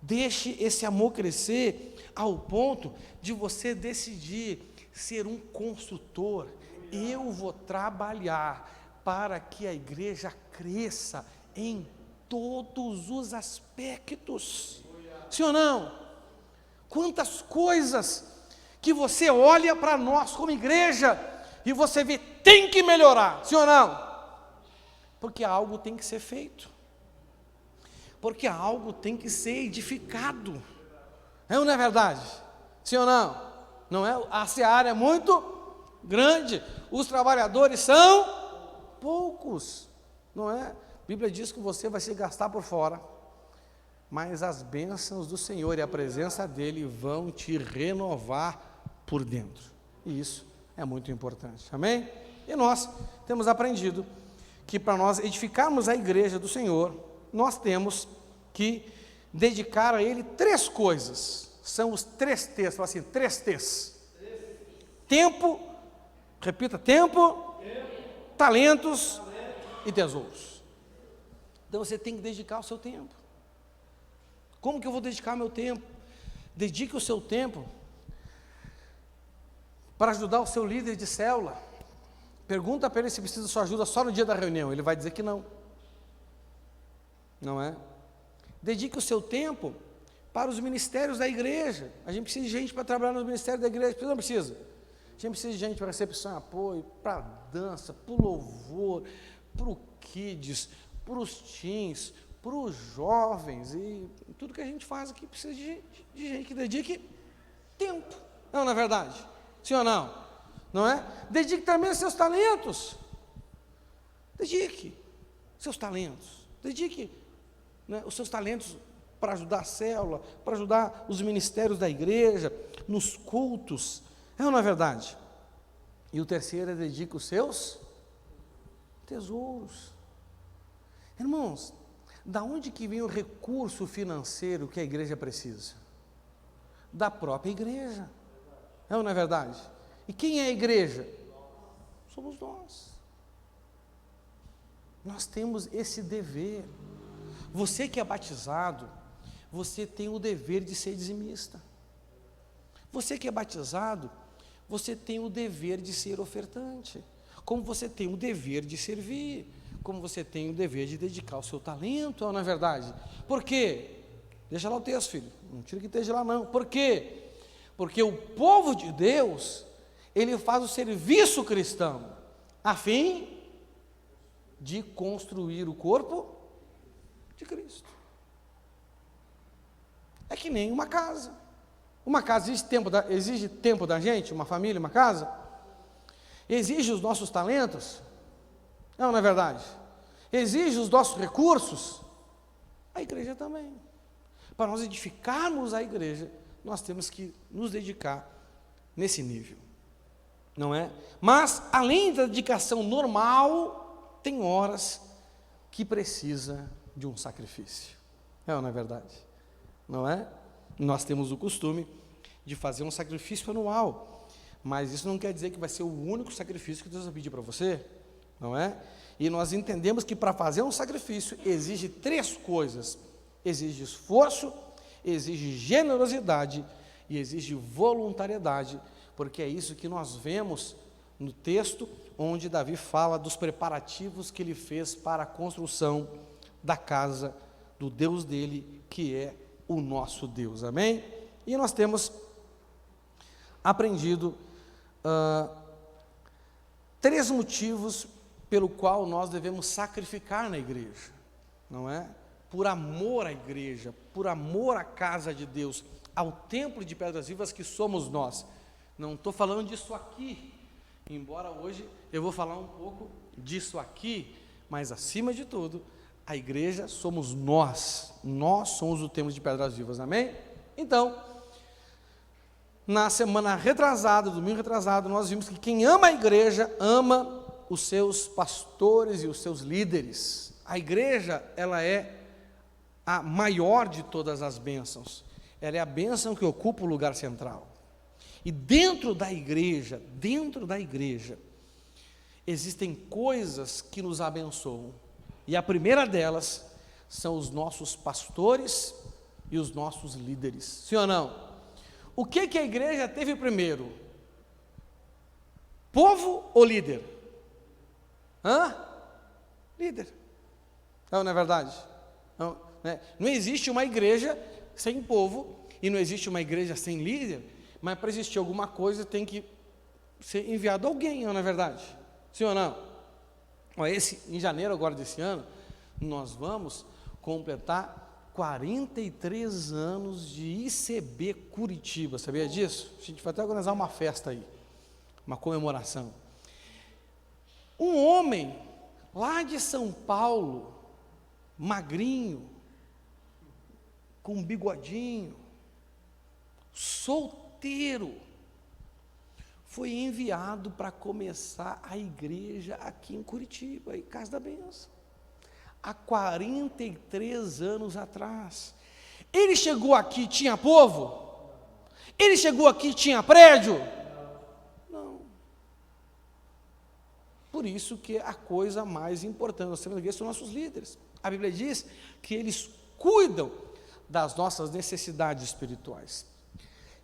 deixe esse amor crescer ao ponto de você decidir ser um construtor. Eu vou trabalhar para que a igreja cresça em todos os aspectos, sim ou não? Quantas coisas que você olha para nós como igreja e você vê, tem que melhorar, sim ou não? Porque algo tem que ser feito, porque algo tem que ser edificado, não é verdade? Sim ou não? Não é? A seara é muito grande, os trabalhadores são poucos, não é? A Bíblia diz que você vai se gastar por fora, mas as bênçãos do Senhor e a presença dEle vão te renovar por dentro, e isso é muito importante, amém? E nós temos aprendido que para nós edificarmos a igreja do Senhor, nós temos que dedicar a Ele 3 coisas, são os 3 T's, fala assim, 3 T's, tempo, repita, tempo, talentos e tesouros. Então você tem que dedicar o seu tempo. Como que eu vou dedicar meu tempo? Dedique o seu tempo para ajudar o seu líder de célula. Pergunta para ele se precisa de sua ajuda só no dia da reunião, ele vai dizer que não. Não é? Dedique o seu tempo para os ministérios da igreja. A gente precisa de gente para trabalhar nos ministérios da igreja, precisa ou não precisa? A gente precisa de gente para recepção e apoio, para dança, para o louvor, para o kids, para os teens, para os jovens, e tudo que a gente faz aqui precisa de gente que dedique tempo, não é verdade? Sim ou não? Não é? Dedique também os seus talentos, dedique seus talentos, dedique, né, os seus talentos para ajudar a célula, para ajudar os ministérios da igreja, nos cultos, não é verdade? E o terceiro é dedique os seus tesouros. Irmãos, da onde que vem o recurso financeiro que a igreja precisa? Da própria igreja, não é verdade? E quem é a igreja? Somos nós. Nós temos esse dever. Você que é batizado, você tem o dever de ser dizimista. Você que é batizado, você tem o dever de ser ofertante, como você tem o dever de servir, como você tem o dever de dedicar o seu talento, não é verdade? Por quê? Deixa lá o texto, filho, não tira que esteja lá não. Por quê? Porque o povo de Deus, ele faz o serviço cristão, a fim de construir o corpo de Cristo. É que nem uma casa. Uma casa exige tempo da gente, uma família, uma casa. Exige os nossos talentos. Não é verdade? Exige os nossos recursos. A igreja também. Para nós edificarmos a igreja, nós temos que nos dedicar nesse nível. Não é? Mas, além da dedicação normal, tem horas que precisa de um sacrifício. Não é verdade? Não é? Nós temos o costume de fazer um sacrifício anual, mas isso não quer dizer que vai ser o único sacrifício que Deus vai pedir para você, não é? E nós entendemos que para fazer um sacrifício exige 3 coisas: exige esforço, exige generosidade e exige voluntariedade, porque é isso que nós vemos no texto onde Davi fala dos preparativos que ele fez para a construção da casa do Deus dele, que é o nosso Deus, amém? E nós temos aprendido 3 motivos pelo qual nós devemos sacrificar na igreja, não é? Por amor à igreja, por amor à casa de Deus, ao templo de Pedras Vivas que somos nós. Não estou falando disso aqui, embora hoje eu vou falar um pouco disso aqui, mas acima de tudo, a igreja somos nós somos o templo de Pedras Vivas, amém? Então, na semana retrasada, domingo retrasado, nós vimos que quem ama a igreja, ama os seus pastores e os seus líderes. A igreja, ela é a maior de todas as bênçãos, ela é a bênção que ocupa o lugar central. E dentro da igreja, existem coisas que nos abençoam. E a primeira delas são os nossos pastores e os nossos líderes. Sim ou não? O que a igreja teve primeiro? Povo ou líder? Líder. Não é verdade? Não, né? Não existe uma igreja sem povo e não existe uma igreja sem líder, mas para existir alguma coisa tem que ser enviado alguém, não é verdade? Sim ou não? Em janeiro agora desse ano, nós vamos completar 43 anos de ICB Curitiba, sabia disso? A gente vai até organizar uma festa aí, uma comemoração. Um homem lá de São Paulo, magrinho, com um bigodinho, solteiro, foi enviado para começar a igreja aqui em Curitiba, em Casa da Bênção, há 43 anos atrás. Ele chegou aqui, tinha povo? Ele chegou aqui, tinha prédio? Não. Por isso que a coisa mais importante, nós temos na igreja, são nossos líderes. A Bíblia diz que eles cuidam das nossas necessidades espirituais.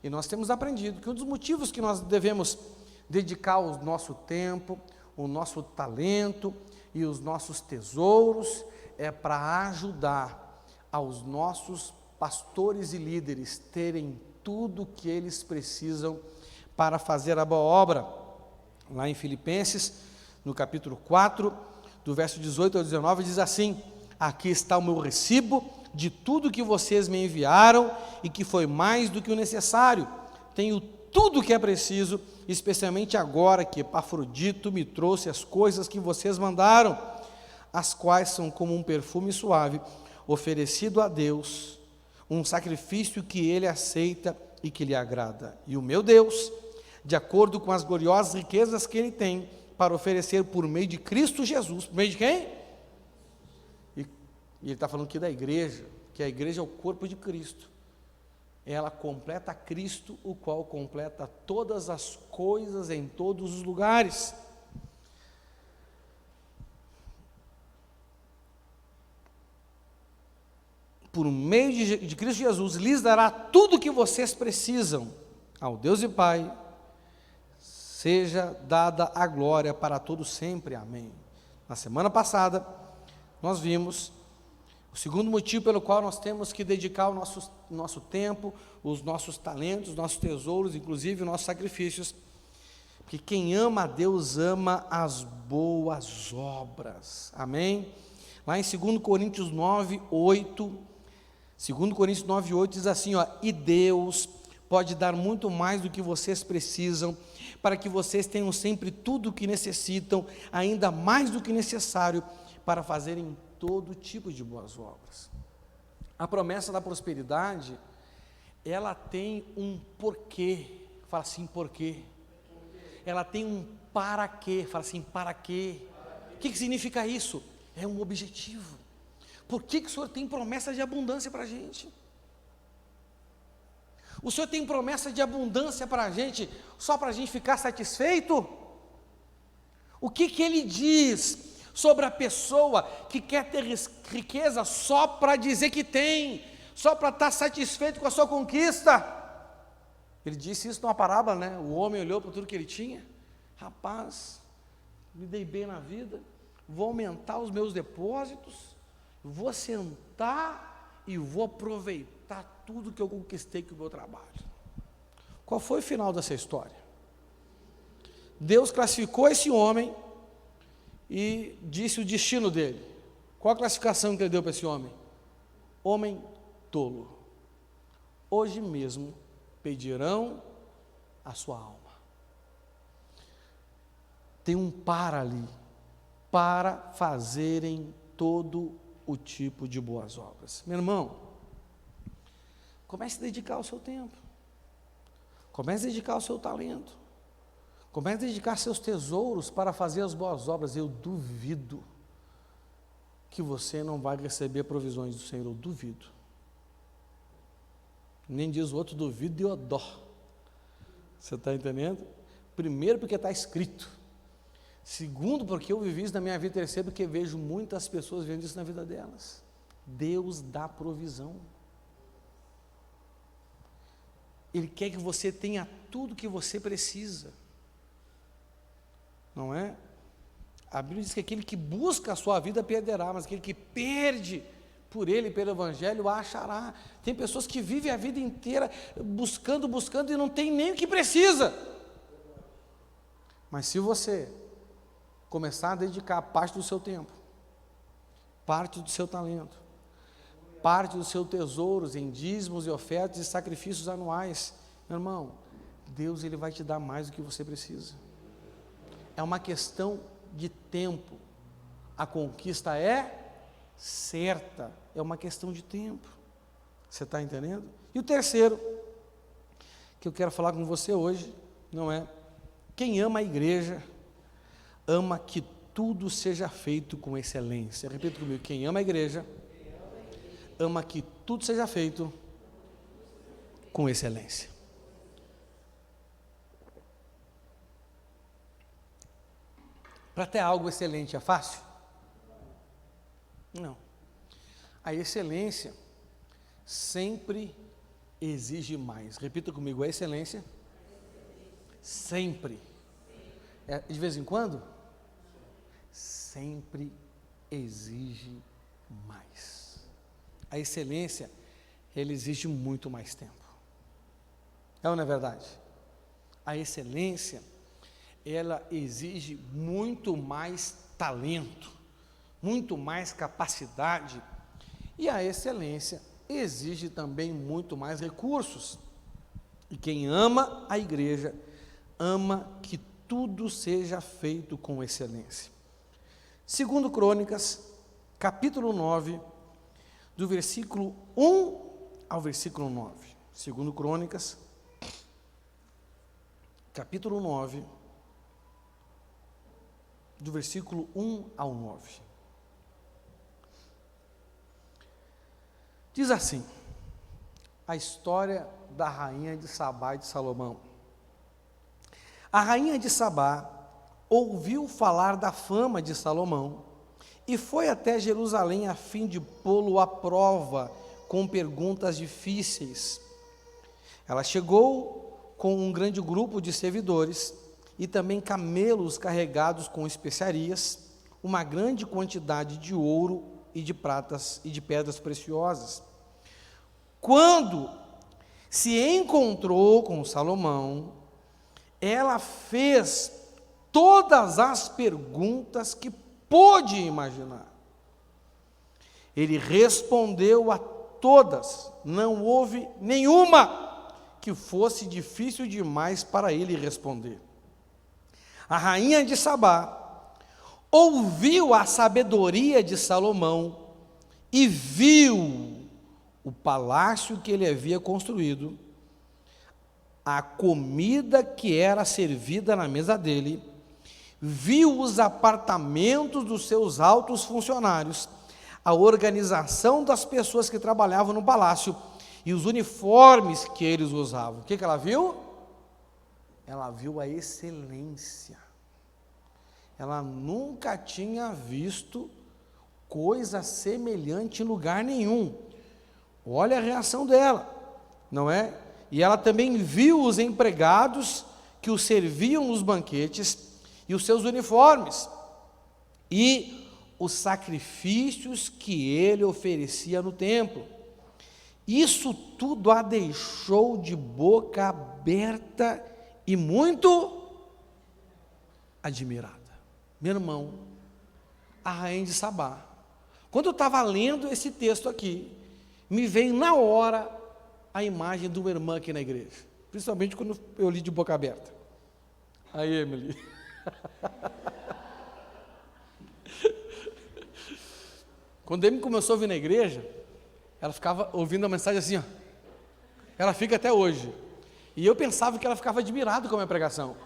E nós temos aprendido que um dos motivos que nós devemos dedicar o nosso tempo, o nosso talento e os nossos tesouros é para ajudar aos nossos pastores e líderes terem tudo o que eles precisam para fazer a boa obra. Lá em Filipenses, no capítulo 4, do verso 18 ao 19, diz assim: aqui está o meu recibo de tudo que vocês me enviaram e que foi mais do que o necessário. Tenho tudo o que é preciso, especialmente agora que Epafrodito me trouxe as coisas que vocês mandaram, as quais são como um perfume suave, oferecido a Deus, um sacrifício que Ele aceita e que lhe agrada. E o meu Deus, de acordo com as gloriosas riquezas que Ele tem para oferecer por meio de Cristo Jesus, por meio de quem? E ele está falando aqui da igreja, que a igreja é o corpo de Cristo. Ela completa Cristo, o qual completa todas as coisas em todos os lugares. Por meio de Cristo Jesus, lhes dará tudo o que vocês precisam, Ao Deus e Pai, seja dada a glória para todos sempre. Amém. Na semana passada, nós vimos o segundo motivo pelo qual nós temos que dedicar o nosso tempo, os nossos talentos, os nossos tesouros, inclusive os nossos sacrifícios, porque quem ama a Deus ama as boas obras. Amém? Lá em 2 Coríntios 9, 8, 2 Coríntios 9, 8 diz assim, e Deus pode dar muito mais do que vocês precisam, para que vocês tenham sempre tudo o que necessitam, ainda mais do que necessário, para fazerem todo tipo de boas obras. A promessa da prosperidade, ela tem um porquê. Fala assim, porquê. Ela tem um para quê. Fala assim, para quê. O que significa isso? É um objetivo. Por que o Senhor tem promessa de abundância para a gente? O Senhor tem promessa de abundância para a gente, só para a gente ficar satisfeito? O que Ele diz sobre a pessoa que quer ter riqueza só para dizer que tem, só para estar satisfeito com a sua conquista? Ele disse isso numa parábola, né? O homem olhou para tudo que ele tinha, rapaz, me dei bem na vida, vou aumentar os meus depósitos, vou sentar e vou aproveitar tudo que eu conquistei com o meu trabalho. Qual foi o final dessa história? Deus classificou esse homem e disse o destino dele. Qual a classificação que ele deu para esse homem? Homem tolo. Hoje mesmo pedirão a sua alma. Tem um para ali, para fazerem todo o tipo de boas obras. Meu irmão, comece a dedicar o seu tempo, comece a dedicar o seu talento, comece a dedicar seus tesouros para fazer as boas obras. Eu duvido que você não vai receber provisões do Senhor, eu duvido. Nem diz o outro, duvido de Odó. Você está entendendo? Primeiro porque está escrito, segundo porque eu vivi isso na minha vida, terceiro porque vejo muitas pessoas vendo isso na vida delas. Deus dá provisão. Ele quer que você tenha tudo que você precisa, não é? A Bíblia diz que aquele que busca a sua vida perderá, mas aquele que perde por ele e pelo Evangelho a achará. Tem pessoas que vivem a vida inteira buscando e não tem nem o que precisa. Mas se você começar a dedicar parte do seu tempo, parte do seu talento, parte dos seus tesouros em dízimos e ofertas e sacrifícios anuais, meu irmão, Deus ele vai te dar mais do que você precisa. É uma questão de tempo. A conquista é certa, é uma questão de tempo. Você está entendendo? E o terceiro que eu quero falar com você hoje, não é? Quem ama a igreja, ama que tudo seja feito com excelência. Repita comigo, quem ama a igreja, ama que tudo seja feito com excelência. Para ter algo excelente é fácil? Não. A excelência sempre exige mais. Repita comigo, a excelência sempre. De vez em quando? Sempre exige mais. A excelência, ela exige muito mais tempo. É ou não é verdade? A excelência, ela exige muito mais talento, muito mais capacidade, e a excelência exige também muito mais recursos. E quem ama a igreja, ama que tudo seja feito com excelência. 2 Crônicas, capítulo 9, do versículo 1 ao versículo 9. 2 Crônicas, capítulo 9, do versículo 1 ao 9. Diz assim, a história da rainha de Sabá e de Salomão. A rainha de Sabá ouviu falar da fama de Salomão e foi até Jerusalém a fim de pô-lo à prova com perguntas difíceis. Ela chegou com um grande grupo de servidores e também camelos carregados com especiarias, uma grande quantidade de ouro e de pratas e de pedras preciosas. Quando se encontrou com Salomão, ela fez todas as perguntas que pôde imaginar. Ele respondeu a todas, não houve nenhuma que fosse difícil demais para ele responder. A rainha de Sabá ouviu a sabedoria de Salomão e viu o palácio que ele havia construído, a comida que era servida na mesa dele, viu os apartamentos dos seus altos funcionários, a organização das pessoas que trabalhavam no palácio e os uniformes que eles usavam. O que ela viu? Ela viu a excelência. Ela nunca tinha visto coisa semelhante em lugar nenhum. Olha a reação dela, não é? E ela também viu os empregados que o serviam nos banquetes e os seus uniformes e os sacrifícios que ele oferecia no templo. Isso tudo a deixou de boca aberta e muito admirada. Meu irmão, a rainha de Sabá, quando eu estava lendo esse texto aqui, me veio na hora a imagem de uma irmã aqui na igreja, principalmente quando eu li de boca aberta. Aí, Emily. Quando a Emily começou a vir na igreja, ela ficava ouvindo a mensagem assim, ó. Ela fica até hoje. E eu pensava que ela ficava admirada com a minha pregação.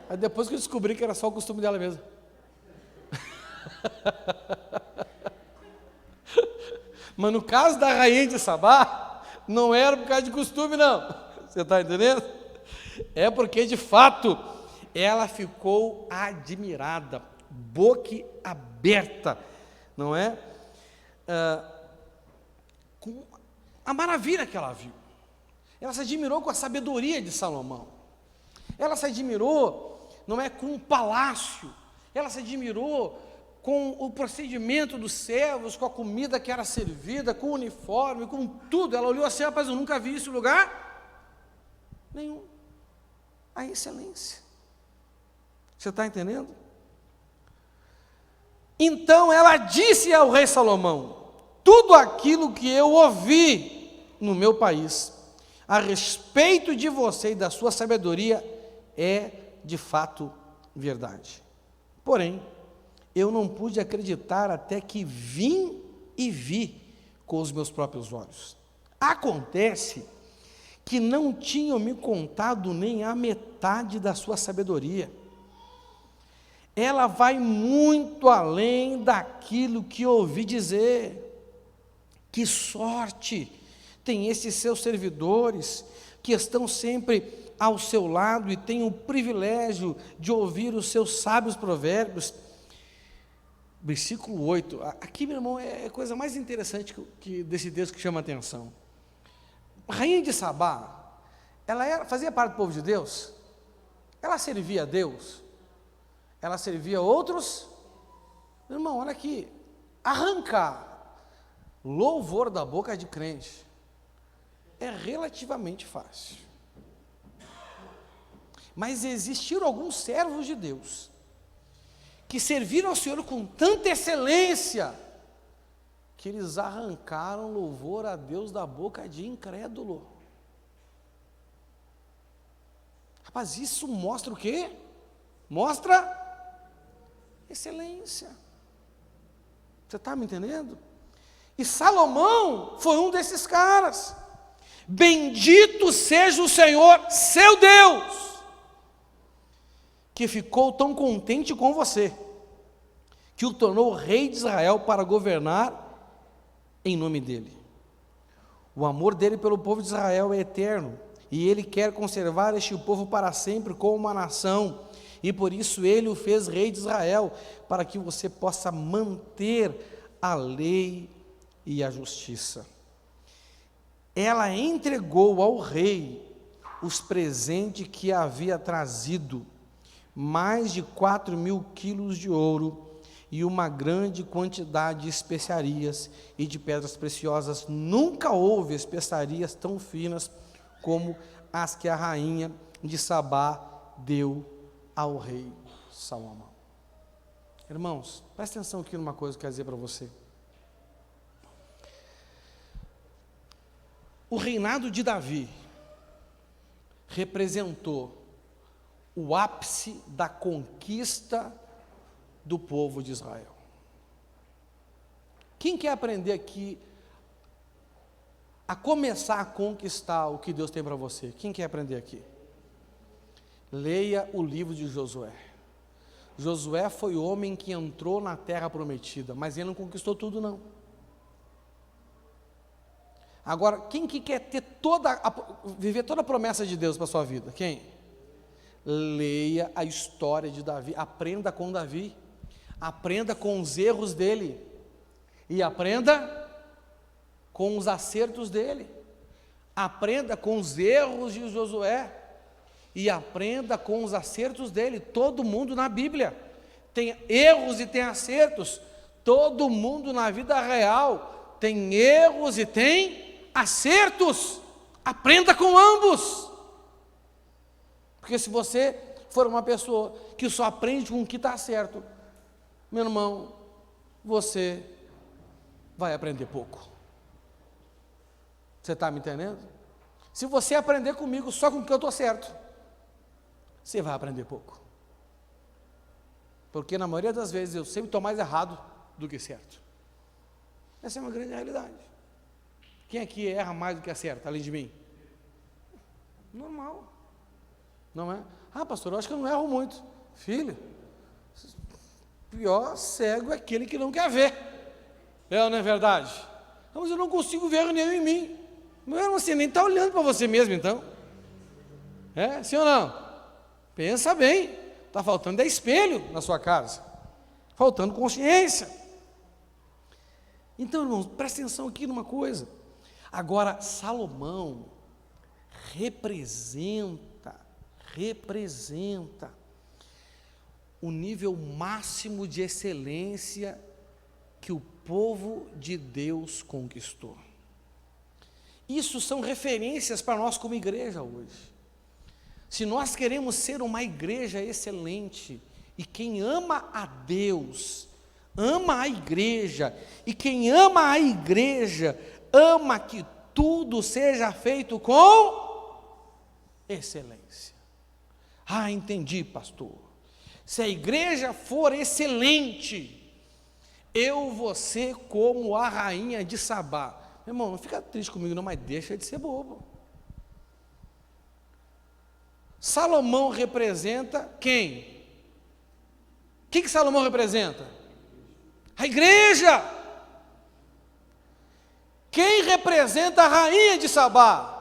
Aí depois que eu descobri que era só o costume dela mesmo. Mas no caso da rainha de Sabá, não era por causa de costume, não. Você está entendendo? É porque, de fato, ela ficou admirada, boca aberta, não é? Com a maravilha que ela viu. Ela se admirou com a sabedoria de Salomão. Ela se admirou, não é, com o palácio. Ela se admirou com o procedimento dos servos, com a comida que era servida, com o uniforme, com tudo. Ela olhou assim, rapaz, eu nunca vi isso em lugar nenhum. A excelência. Você está entendendo? Então ela disse ao rei Salomão: tudo aquilo que eu ouvi no meu país a respeito de você e da sua sabedoria é de fato verdade. Porém, eu não pude acreditar até que vim e vi com os meus próprios olhos. Acontece que não tinham me contado nem a metade da sua sabedoria. Ela vai muito além daquilo que ouvi dizer. Que sorte tem esses seus servidores que estão sempre ao seu lado e têm o privilégio de ouvir os seus sábios provérbios. Versículo 8, aqui, meu irmão, é a coisa mais interessante desse texto que chama a atenção. A rainha de Sabá, ela fazia parte do povo de Deus? Ela servia a Deus? Ela servia a outros? Meu irmão, olha aqui, arrancar louvor da boca de crente é relativamente fácil. Mas existiram alguns servos de Deus que serviram ao Senhor com tanta excelência que eles arrancaram louvor a Deus da boca de incrédulo. Rapaz, isso mostra o quê? Mostra excelência. Você está me entendendo? E Salomão foi um desses caras. Bendito seja o Senhor, seu Deus, que ficou tão contente com você, que o tornou rei de Israel para governar em nome dele. O amor dele pelo povo de Israel é eterno, e ele quer conservar este povo para sempre como uma nação, e por isso ele o fez rei de Israel, para que você possa manter a lei e a justiça. Ela entregou ao rei os presentes que havia trazido, mais de 4.000 quilos de ouro e uma grande quantidade de especiarias e de pedras preciosas. Nunca houve especiarias tão finas como as que a rainha de Sabá deu ao rei Salomão. Irmãos, presta atenção aqui numa coisa que eu quero dizer para você. O reinado de Davi representou o ápice da conquista do povo de Israel. Quem quer aprender aqui a começar a conquistar o que Deus tem para você? Quem quer aprender aqui? Leia o livro de Josué. Josué foi o homem que entrou na terra prometida, mas ele não conquistou tudo, não. Agora, quem que quer ter viver toda a promessa de Deus para a sua vida? Quem? Leia a história de Davi, aprenda com Davi, aprenda com os erros dele, e aprenda com os acertos dele, aprenda com os erros de Josué, e aprenda com os acertos dele. Todo mundo na Bíblia tem erros e tem acertos, todo mundo na vida real tem erros e tem acertos, aprenda com ambos. Porque se você for uma pessoa que só aprende com o que está certo, meu irmão, você vai aprender pouco. Você está me entendendo? Se você aprender comigo só com o que eu estou certo, você vai aprender pouco. Porque na maioria das vezes eu sempre estou mais errado do que certo. Essa é uma grande realidade. Quem aqui erra mais do que acerta, além de mim? Normal. Não é? Ah, pastor, eu acho que eu não erro muito. Filho, pior cego é aquele que não quer ver. É ou não é verdade? Não, mas eu não consigo ver erro nenhum em mim. Mas você nem está olhando para você mesmo, então. É, sim ou não? Pensa bem. Está faltando espelho na sua casa. Faltando consciência. Então, irmãos, presta atenção aqui numa coisa. Agora, Salomão representa o nível máximo de excelência que o povo de Deus conquistou. Isso são referências para nós como igreja hoje. Se nós queremos ser uma igreja excelente, e quem ama a Deus, ama a igreja, e quem ama a igreja, ama que tudo seja feito com excelência. Ah, entendi, pastor. Se a igreja for excelente, eu vou ser como a rainha de Sabá. Meu irmão, não fica triste comigo não, mas deixa de ser bobo. Salomão representa quem? O que Salomão representa? A igreja. Quem representa a rainha de Sabá?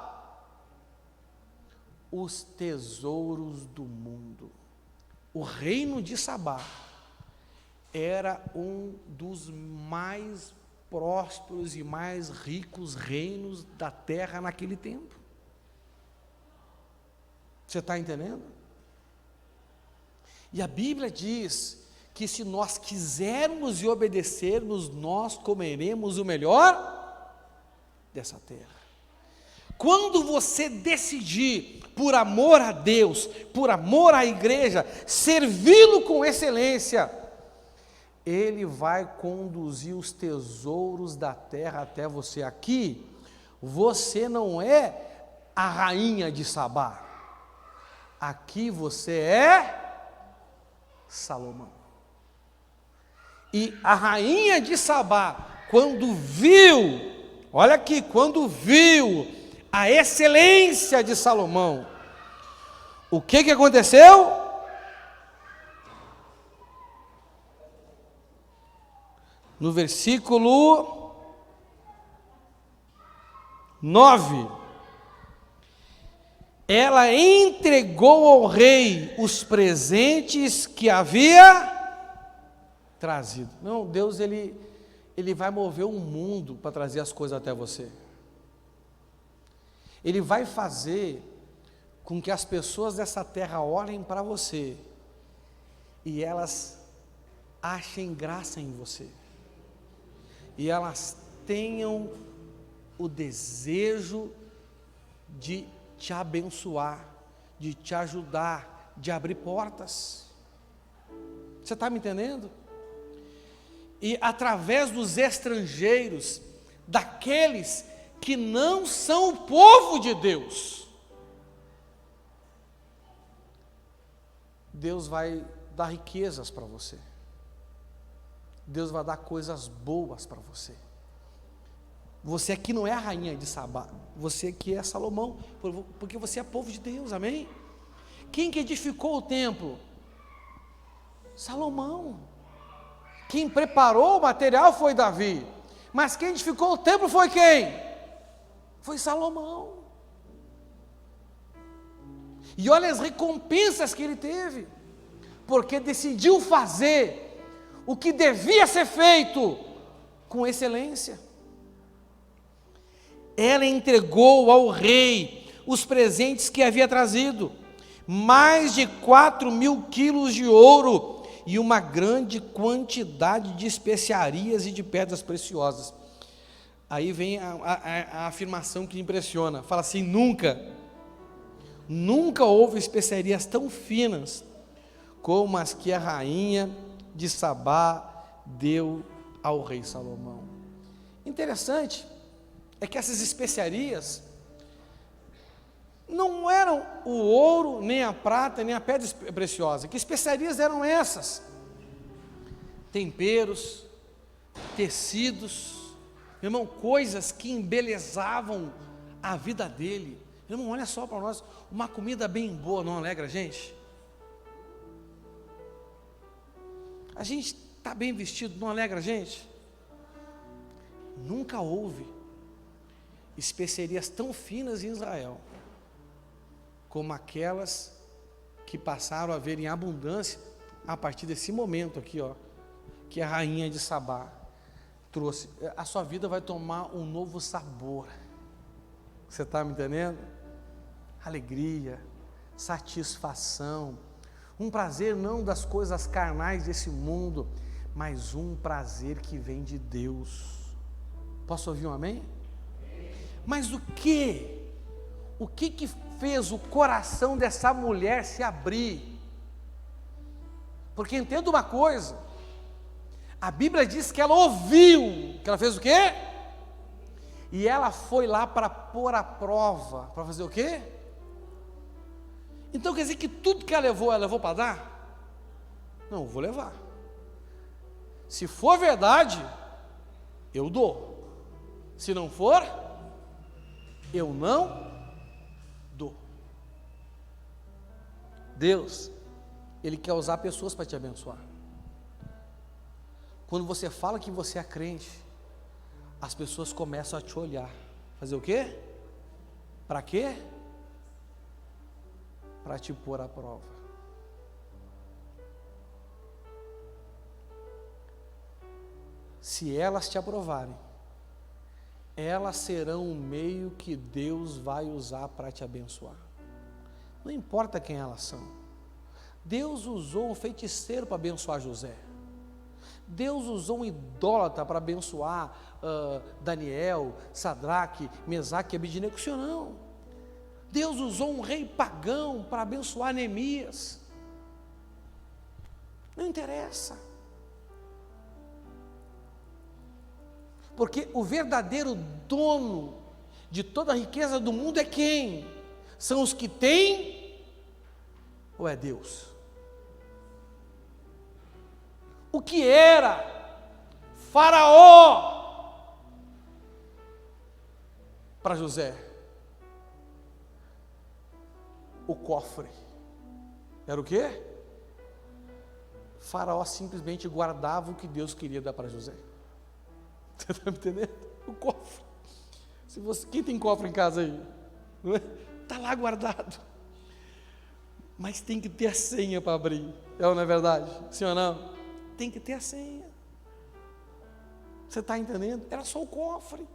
Os tesouros do mundo. O reino de Sabá era um dos mais prósperos e mais ricos reinos da terra naquele tempo. Você está entendendo? E a Bíblia diz que se nós quisermos e obedecermos, nós comeremos o melhor dessa terra. Quando você decidir, por amor a Deus, por amor à igreja, servi-lo com excelência, Ele vai conduzir os tesouros da terra até você. Aqui, você não é a rainha de Sabá. Aqui você é Salomão. E a rainha de Sabá, quando viu, olha aqui, quando viu a excelência de Salomão, o que aconteceu? No versículo 9, ela entregou ao rei os presentes que havia trazido. Não, Deus ele vai mover o mundo para trazer as coisas até você. Ele vai fazer com que as pessoas dessa terra olhem para você e elas achem graça em você, e elas tenham o desejo de te abençoar, de te ajudar, de abrir portas. Você está me entendendo? E através dos estrangeiros, daqueles que não são o povo de Deus, Deus vai dar riquezas para você. Deus vai dar coisas boas para você. Você aqui não é a rainha de Sabá, você aqui é Salomão, porque você é povo de Deus, amém? Quem que edificou o templo? Salomão. Quem preparou o material foi Davi, mas quem edificou o templo foi quem? Foi Salomão. E olha as recompensas que ele teve, porque decidiu fazer o que devia ser feito com excelência. Ela entregou ao rei os presentes que havia trazido, mais de 4.000 quilos de ouro e uma grande quantidade de especiarias e de pedras preciosas. Aí vem a afirmação que impressiona, fala assim: nunca houve especiarias tão finas como as que a rainha de Sabá deu ao rei Salomão. Interessante é que essas especiarias não eram o ouro, nem a prata, nem a pedra preciosa. Que especiarias eram essas? Temperos, tecidos, meu irmão, coisas que embelezavam a vida dele. Meu irmão, olha só para nós, uma comida bem boa não alegra a gente? A gente está bem vestido, não alegra a gente? Nunca houve especiarias tão finas em Israel como aquelas que passaram a ver em abundância a partir desse momento aqui, ó, que a rainha de Sabá trouxe. A sua vida vai tomar um novo sabor. Você está me entendendo? Alegria, satisfação, um prazer não das coisas carnais desse mundo, mas um prazer que vem de Deus. Posso ouvir um amém? Mas o que fez o coração dessa mulher se abrir? Porque entenda uma coisa, a Bíblia diz que ela ouviu, que ela fez o quê? E ela foi lá para pôr a prova, para fazer o quê? Então quer dizer que tudo que ela levou para dar? Não, vou levar. Se for verdade, eu dou. Se não for, eu não dou. Deus, Ele quer usar pessoas para te abençoar. Quando você fala que você é crente, as pessoas começam a te olhar. Fazer o quê? Para quê? Para te pôr à prova. Se elas te aprovarem, elas serão o meio que Deus vai usar para te abençoar. Não importa quem elas são. Deus usou um feiticeiro para abençoar José. Deus usou um idólatra para abençoar Daniel, Sadraque, Mesaque e Abednego. Não. Deus usou um rei pagão para abençoar Neemias. Não interessa. Porque o verdadeiro dono de toda a riqueza do mundo é quem? São os que têm ou é Deus? O que era Faraó para José? O cofre. Era o quê? Faraó simplesmente guardava o que Deus queria dar para José. Você está me entendendo? O cofre. Quem tem cofre em casa aí? Está lá guardado. Mas tem que ter a senha para abrir. É ou não é verdade? Sim ou não? Tem que ter a senha. Você está entendendo? Era só o cofre.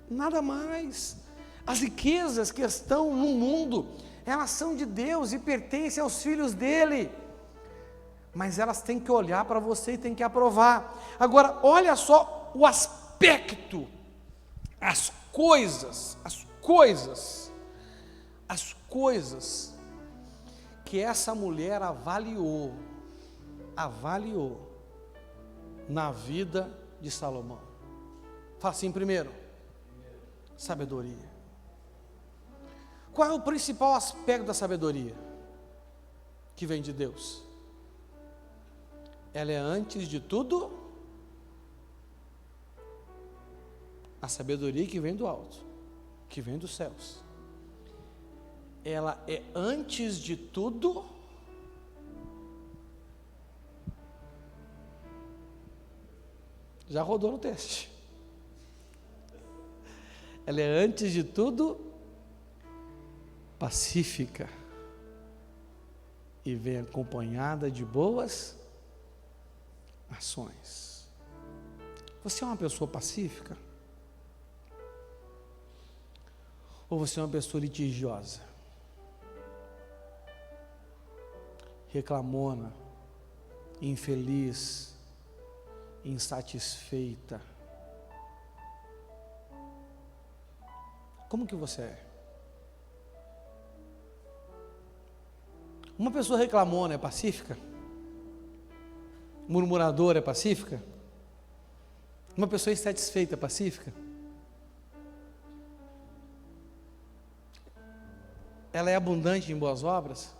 Nada mais. As riquezas que estão no mundo, elas são de Deus e pertencem aos filhos dele. Mas elas têm que olhar para você e têm que aprovar. Agora, olha só o aspecto, as coisas que essa mulher avaliou na vida de Salomão. Fala assim, primeiro, sabedoria. Qual é o principal aspecto da sabedoria que vem de Deus? Ela é, antes de tudo, a sabedoria que vem do alto, que vem dos céus. Ela é, antes de tudo, já rodou no teste. Ela é, antes de tudo, pacífica e vem acompanhada de boas ações. Você é uma pessoa pacífica? Ou você é uma pessoa litigiosa? Reclamona, infeliz, insatisfeita? Como que você é? Uma pessoa reclamona é pacífica? Murmuradora é pacífica? Uma pessoa insatisfeita é pacífica? Ela é abundante em boas obras?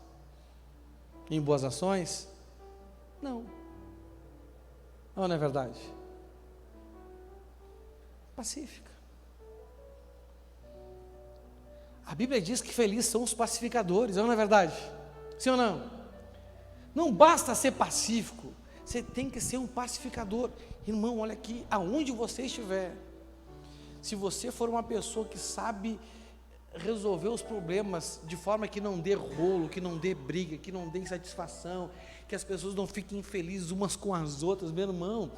Em boas ações? Não. Não é verdade? Pacífica. A Bíblia diz que felizes são os pacificadores, não é verdade? Sim ou não? Não basta ser pacífico, você tem que ser um pacificador. Irmão, olha aqui, aonde você estiver, se você for uma pessoa que sabe resolver os problemas de forma que não dê rolo, que não dê briga, que não dê insatisfação, que as pessoas não fiquem infelizes umas com as outras, meu irmão,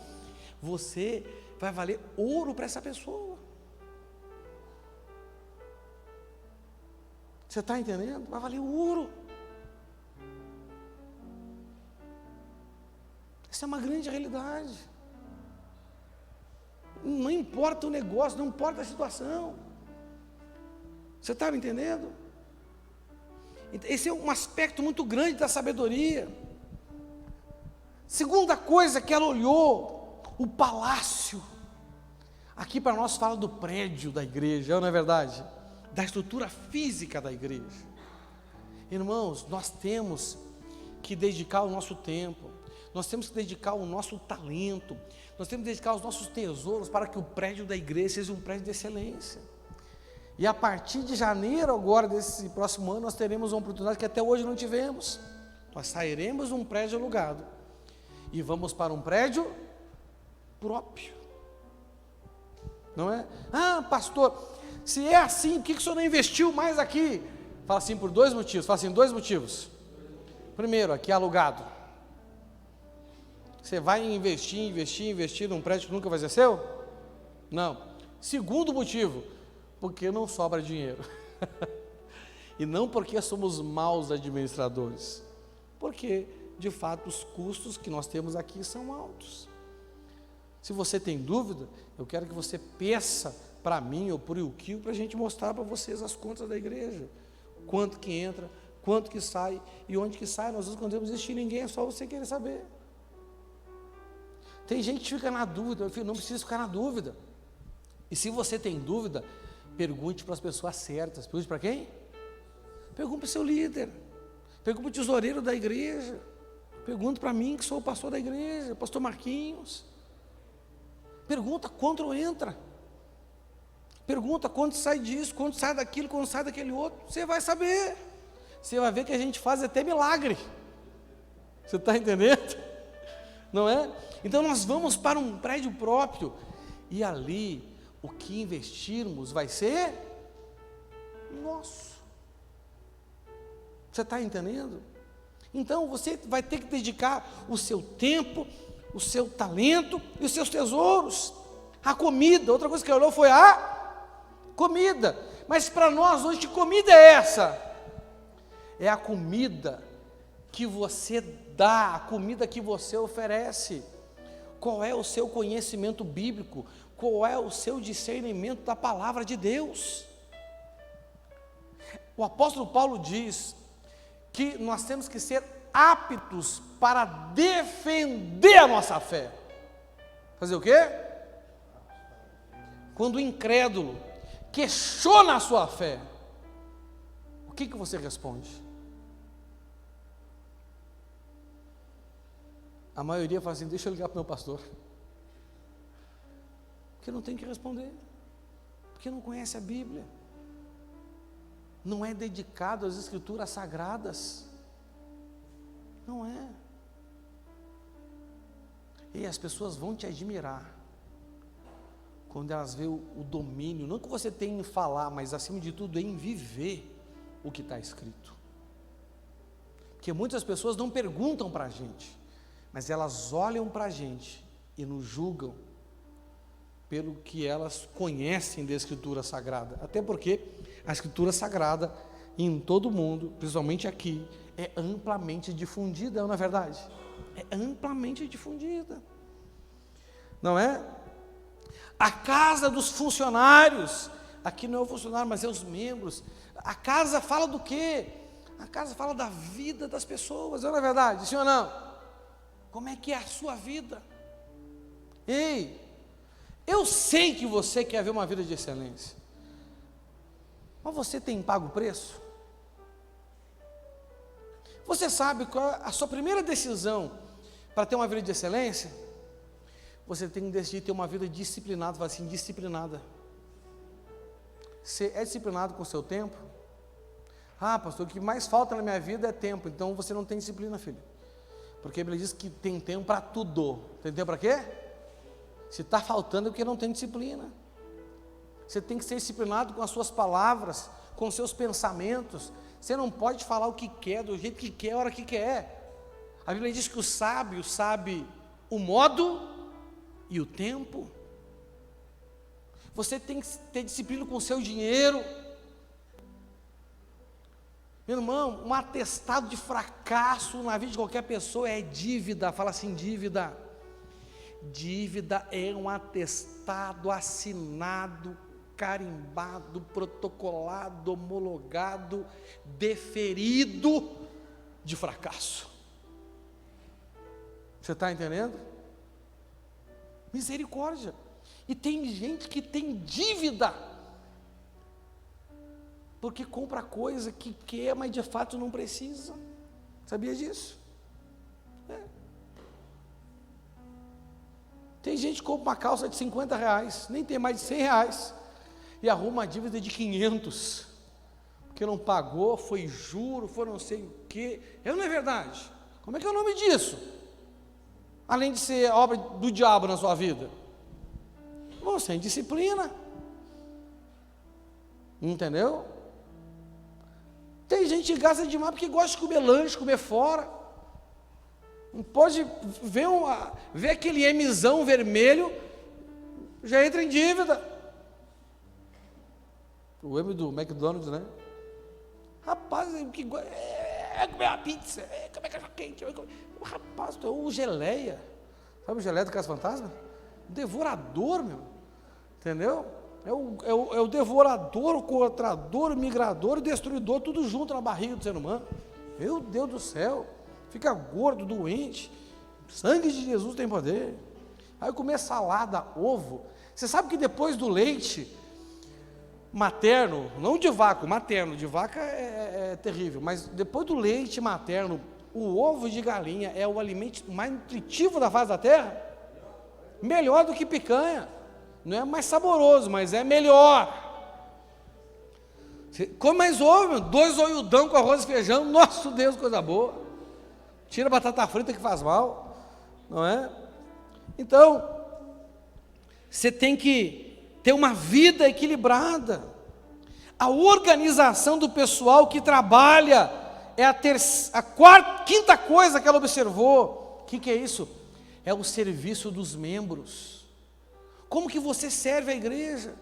você vai valer ouro para essa pessoa. Você está entendendo? Vai valer ouro. Isso é uma grande realidade. Não importa o negócio, não importa a situação. Você está me entendendo? Esse é um aspecto muito grande da sabedoria. Segunda coisa que ela olhou, o palácio. Aqui para nós fala do prédio da igreja, não é verdade? Da estrutura física da igreja. Irmãos, nós temos que dedicar o nosso tempo, nós temos que dedicar o nosso talento, nós temos que dedicar os nossos tesouros para que o prédio da igreja seja um prédio de excelência. E a partir de janeiro agora, desse próximo ano, nós teremos uma oportunidade que até hoje não tivemos. Nós sairemos de um prédio alugado e vamos para um prédio próprio. Não é? Ah, pastor, se é assim, por que o senhor não investiu mais aqui? Fala assim por dois motivos. Fala assim, dois motivos. Primeiro, aqui é alugado. Você vai investir num prédio que nunca vai ser seu? Não. Segundo motivo, porque não sobra dinheiro. E não porque somos maus administradores, porque de fato os custos que nós temos aqui são altos. Se você tem dúvida, eu quero que você peça para mim ou para o Ilquio, para a gente mostrar para vocês as contas da igreja, quanto que entra, quanto que sai e onde que sai. Nós não podemos existir ninguém, é só você querer saber. Tem gente que fica na dúvida. Meu filho, não precisa ficar na dúvida. E se você tem dúvida, pergunte para as pessoas certas. Pergunte para quem? Pergunte para o seu líder, pergunte para o tesoureiro da igreja, pergunte para mim que sou o pastor da igreja, pastor Marquinhos. Pergunta quanto entra, pergunta quanto sai disso, quanto sai daquilo, quanto sai daquele outro. Você vai saber, você vai ver que a gente faz até milagre. Você está entendendo? Não é? Então nós vamos para um prédio próprio e ali o que investirmos vai ser nosso. Você está entendendo? Então você vai ter que dedicar o seu tempo, o seu talento e os seus tesouros. A comida, outra coisa que ele olhou foi a comida. Mas para nós hoje, que comida é essa? É a comida que você dá, a comida que você oferece. Qual é o seu conhecimento bíblico? Qual é o seu discernimento da palavra de Deus? O apóstolo Paulo diz que nós temos que ser aptos para defender a nossa fé. Fazer o quê? Quando o incrédulo questiona a sua fé, o que você responde? A maioria fala assim: deixa eu ligar para o meu pastor. Porque não tem que responder, porque não conhece a Bíblia, não é dedicado às Escrituras Sagradas, não é. E as pessoas vão te admirar quando elas veem o domínio, não que você tem em falar, mas acima de tudo em viver o que está escrito. Porque muitas pessoas não perguntam para a gente, mas elas olham para a gente e nos julgam pelo que elas conhecem da Escritura Sagrada. Até porque a Escritura Sagrada, em todo o mundo, principalmente aqui, é amplamente difundida, não é verdade? É amplamente difundida, não é? A casa dos funcionários, aqui não é o funcionário, mas é os membros. A casa fala do quê? A casa fala da vida das pessoas, não é verdade? Sim ou não? Como é que é a sua vida? Ei, eu sei que você quer ver uma vida de excelência, mas você tem pago o preço? Você sabe qual é a sua primeira decisão para ter uma vida de excelência? Você tem que decidir ter uma vida disciplinada. Fala assim: disciplinada. Você é disciplinado com o seu tempo? Ah, pastor, o que mais falta na minha vida é tempo. Então você não tem disciplina, filho, porque a Bíblia diz que tem tempo para tudo. Tem tempo para quê? Se está faltando é porque não tem disciplina. Você tem que ser disciplinado com as suas palavras, com os seus pensamentos. Você não pode falar o que quer, do jeito que quer, a hora que quer. A Bíblia diz que o sábio sabe o modo e o tempo. Você tem que ter disciplina com o seu dinheiro. Meu irmão, um atestado de fracasso na vida de qualquer pessoa é dívida. Fala assim: dívida. Dívida é um atestado assinado, carimbado, protocolado, homologado, deferido de fracasso. Você está entendendo? Misericórdia. E tem gente que tem dívida porque compra coisa que quer, mas de fato não precisa. Sabia disso? Tem gente que compra uma calça de R$50, nem tem mais de R$100, e arruma uma dívida de 500, porque não pagou, foi juro, foi não sei o quê. Não é verdade? Como é que é o nome disso? Além de ser obra do diabo na sua vida, você é indisciplina. Entendeu? Tem gente que gasta demais porque gosta de comer lanche, comer fora. Não pode ver aquele Mzão vermelho, já entra em dívida. O M do McDonald's, né? Rapaz, que comer uma pizza, comer cachorro quente. Rapaz, tu é o geleia. Sabe o geleia do Caso Fantasma? Devorador, meu. Entendeu? É o devorador, o contrador, o migrador, o destruidor, tudo junto na barriga do ser humano. Meu Deus do céu. Fica gordo, doente. Sangue de Jesus tem poder. Aí comer salada, ovo. Você sabe que depois do leite materno, não de vaca, materno, de vaca é terrível, mas depois do leite materno, o ovo de galinha é o alimento mais nutritivo da face da terra? Melhor do que picanha. Não é mais saboroso, mas é melhor. Você come mais ovo, 2 olhudão com arroz e feijão, nosso Deus, coisa boa. Tira a batata frita que faz mal, não é? Então, você tem que ter uma vida equilibrada. A organização do pessoal que trabalha é a quinta coisa que ela observou. O que é isso? É o serviço dos membros. Como que você serve a igreja?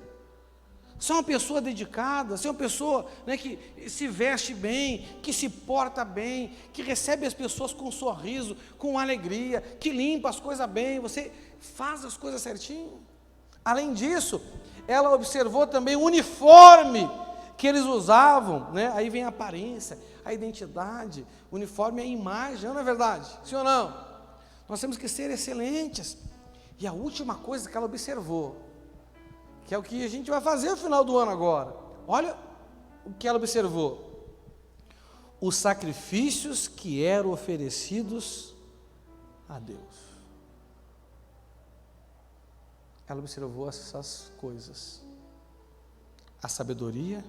ser uma pessoa dedicada, ser uma pessoa, né, que se veste bem, que se porta bem, que recebe as pessoas com um sorriso, com alegria, que limpa as coisas bem, você faz as coisas certinho. Além disso, ela observou também o uniforme que eles usavam, né? Aí vem a aparência, a identidade, o uniforme é a imagem, não é verdade? Sim ou não? Nós temos que ser excelentes. E a última coisa que ela observou, que é o que a gente vai fazer no final do ano agora, olha o que ela observou: os sacrifícios que eram oferecidos a Deus. Ela observou essas coisas: a sabedoria,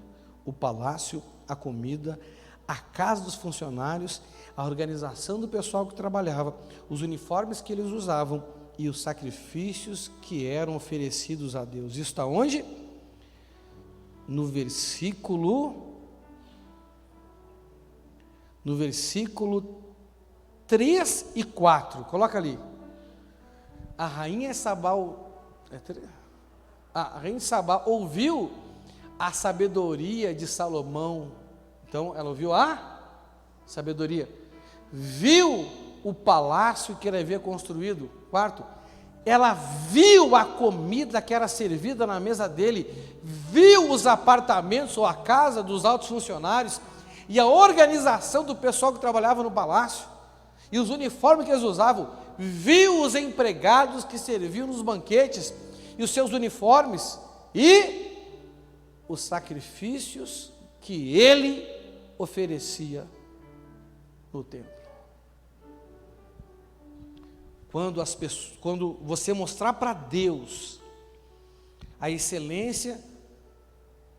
o palácio, a comida, a casa dos funcionários, a organização do pessoal que trabalhava, os uniformes que eles usavam e os sacrifícios que eram oferecidos a Deus. Isso está onde? No versículo 3 e 4, coloca ali. A rainha Sabá ouviu a sabedoria de Salomão. Então ela ouviu a sabedoria, viu o palácio que ele havia construído. Quarto, ela viu a comida que era servida na mesa dele, viu os apartamentos ou a casa dos altos funcionários e a organização do pessoal que trabalhava no palácio e os uniformes que eles usavam, viu os empregados que serviam nos banquetes e os seus uniformes e os sacrifícios que ele oferecia no templo. Quando você mostrar para Deus a excelência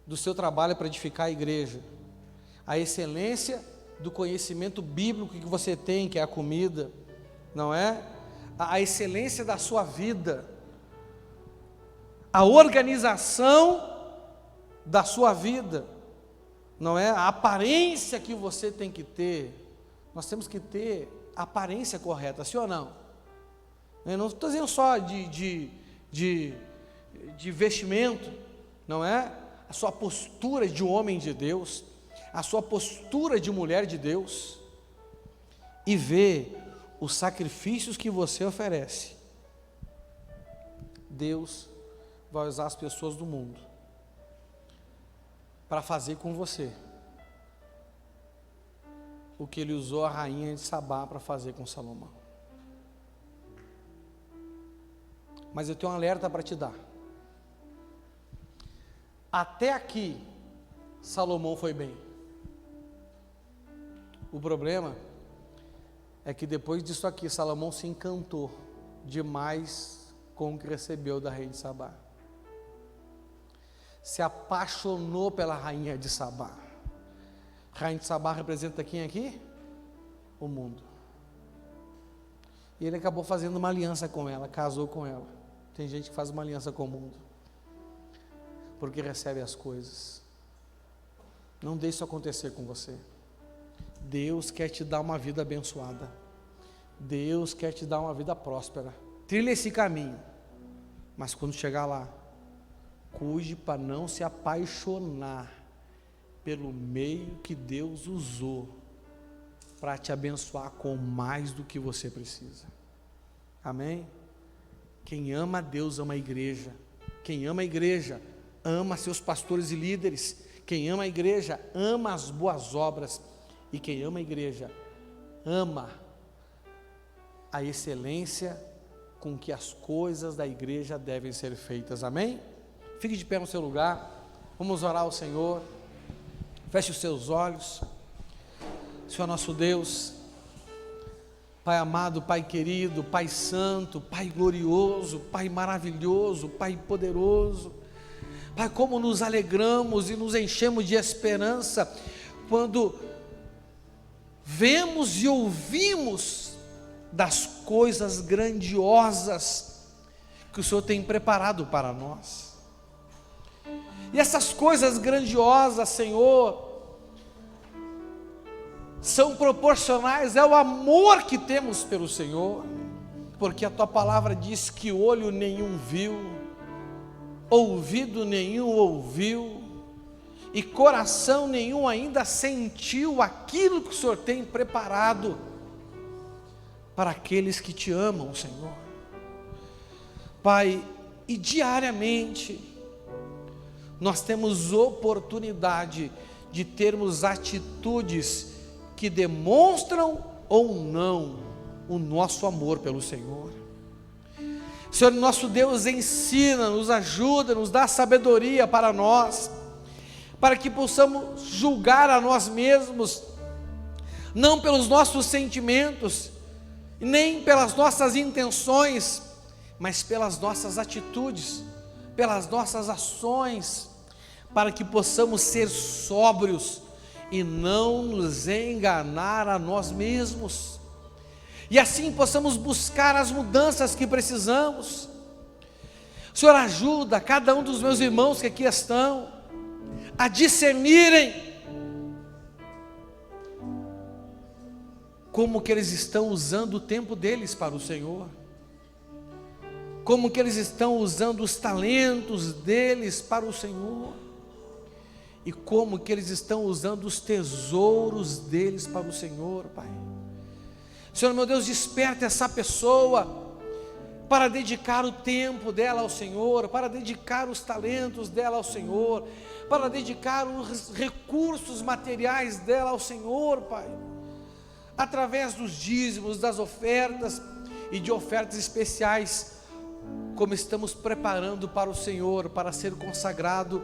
do seu trabalho para edificar a igreja, a excelência do conhecimento bíblico que você tem, que é a comida, não é? A excelência da sua vida, a organização da sua vida, não é? A aparência que você tem que ter, nós temos que ter a aparência correta, sim ou não? Eu não estou dizendo só de vestimento, não é? A sua postura de homem de Deus, a sua postura de mulher de Deus, e ver os sacrifícios que você oferece. Deus vai usar as pessoas do mundo para fazer com você o que ele usou a rainha de Sabá para fazer com Salomão. Mas eu tenho um alerta para te dar. Até aqui, Salomão foi bem. O problema é que depois disso aqui, Salomão se encantou demais com o que recebeu da rainha de Sabá. Se apaixonou pela rainha de Sabá. A rainha de Sabá representa quem aqui? O mundo. E ele acabou fazendo uma aliança com ela, casou com ela. Tem gente que faz uma aliança com o mundo, porque recebe as coisas. Não deixe isso acontecer com você. Deus quer te dar uma vida abençoada. Deus quer te dar uma vida próspera. Trilha esse caminho. Mas quando chegar lá, cuide para não se apaixonar pelo meio que Deus usou para te abençoar com mais do que você precisa. Amém? Quem ama a Deus ama a igreja. Quem ama a igreja ama seus pastores e líderes. Quem ama a igreja ama as boas obras. E quem ama a igreja ama a excelência com que as coisas da igreja devem ser feitas. Amém? Fique de pé no seu lugar. Vamos orar ao Senhor. Feche os seus olhos. Senhor nosso Deus, Pai amado, Pai querido, Pai santo, Pai glorioso, Pai maravilhoso, Pai poderoso. Pai, como nos alegramos e nos enchemos de esperança quando vemos e ouvimos das coisas grandiosas que o Senhor tem preparado para nós. E essas coisas grandiosas, Senhor, são proporcionais ao amor que temos pelo Senhor, porque a Tua palavra diz que olho nenhum viu, ouvido nenhum ouviu, e coração nenhum ainda sentiu aquilo que o Senhor tem preparado para aqueles que te amam, Senhor. Pai, e diariamente nós temos oportunidade de termos atitudes que demonstram ou não o nosso amor pelo Senhor. Senhor, nosso Deus, ensina, nos ajuda, nos dá sabedoria para nós, para que possamos julgar a nós mesmos, não pelos nossos sentimentos, nem pelas nossas intenções, mas pelas nossas atitudes, pelas nossas ações, para que possamos ser sóbrios e não nos enganar a nós mesmos, e assim possamos buscar as mudanças que precisamos. Senhor, ajuda cada um dos meus irmãos que aqui estão a discernirem como que eles estão usando o tempo deles para o Senhor, como que eles estão usando os talentos deles para o Senhor, e como que eles estão usando os tesouros deles para o Senhor, Pai. Senhor, meu Deus, desperta essa pessoa para dedicar o tempo dela ao Senhor, para dedicar os talentos dela ao Senhor, para dedicar os recursos materiais dela ao Senhor, Pai, através dos dízimos, das ofertas e de ofertas especiais, como estamos preparando para o Senhor, para ser consagrado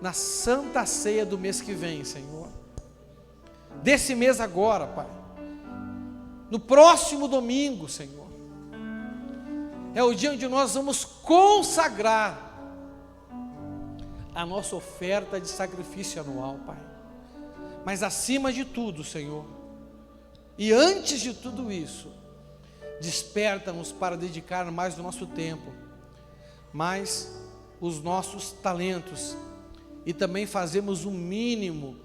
na Santa Ceia do mês que vem, Senhor, desse mês agora, Pai, no próximo domingo, Senhor, é o dia onde nós vamos consagrar a nossa oferta de sacrifício anual, Pai. Mas acima de tudo, Senhor, e antes de tudo isso, desperta-nos para dedicar mais do nosso tempo, mais os nossos talentos, e também fazemos o mínimo,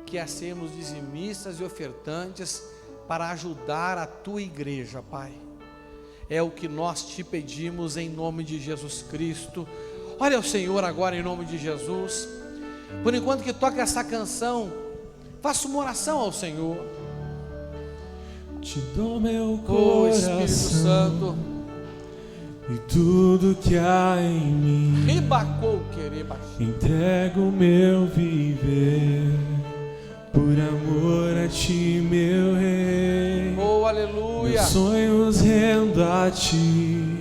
que é sermos dizimistas e ofertantes, para ajudar a Tua igreja, Pai. É o que nós te pedimos em nome de Jesus Cristo. Olha ao Senhor agora em nome de Jesus. Por enquanto que toca essa canção, faça uma oração ao Senhor. Te dou meu coração, Espírito Santo, e tudo que há em mim, ribacou querer baixar. entrego meu viver, por amor a Ti, meu Rei. Oh, aleluia. Meus sonhos rendo a Ti,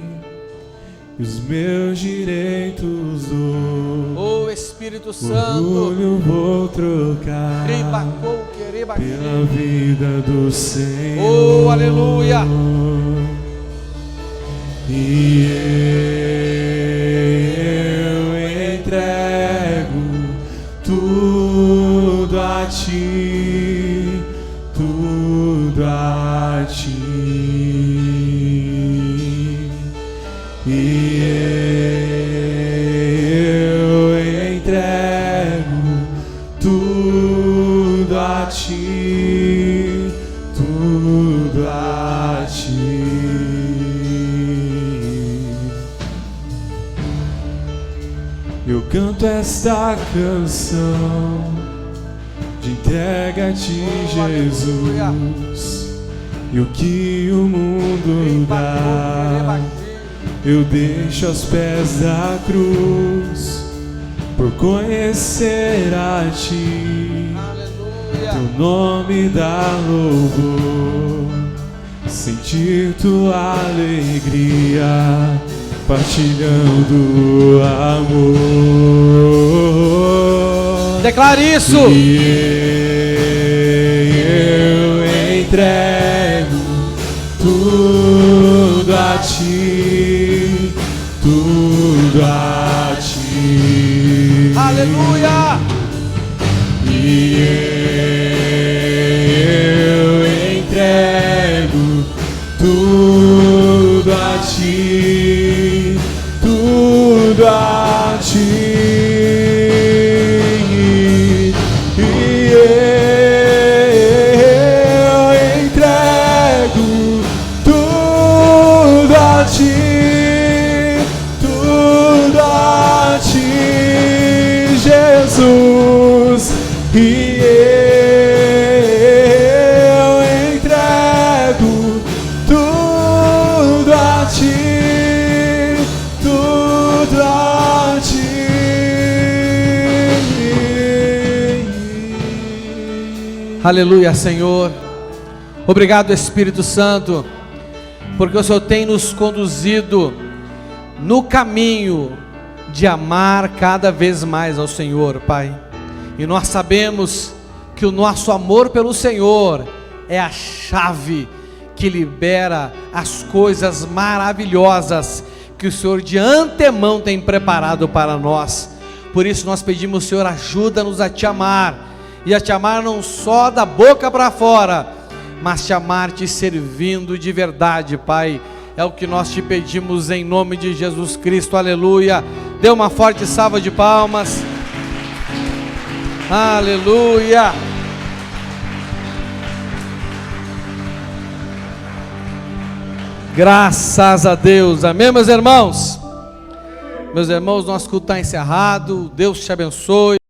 e os meus direitos dou. Oh, Espírito Santo, Orgulho vou trocar ribacou querer baixar. pela vida do Senhor. Oh, aleluia. E eu entrego tudo a Ti, tudo a Ti. E eu entrego tudo a Ti, tudo a Ti. Eu canto esta canção de entrega a Ti, Jesus, e o que o mundo dá eu deixo aos pés da cruz, por conhecer a Ti. Teu nome dá louvor, sentir Tua alegria, partilhando amor. Declare isso. E eu entrego tudo a Ti, tudo a Ti. Aleluia. E eu entrego tudo a Ti, tudo a Ti. E eu entrego tudo a Ti, tudo a Ti. Jesus, e eu entrego tudo a ti, tudo a ti. Aleluia, Senhor. Obrigado, Espírito Santo, porque o Senhor tem nos conduzido no caminho de amar cada vez mais ao Senhor, Pai. E nós sabemos que o nosso amor pelo Senhor é a chave que libera as coisas maravilhosas que o Senhor de antemão tem preparado para nós. Por isso nós pedimos, Senhor, ajuda-nos a te amar, e a te amar não só da boca para fora, mas te amar te servindo de verdade, Pai. É o que nós te pedimos em nome de Jesus Cristo, aleluia. Dê uma forte salva de palmas, aleluia. Graças a Deus, amém, meus irmãos? Meus irmãos, nosso culto está encerrado, Deus te abençoe.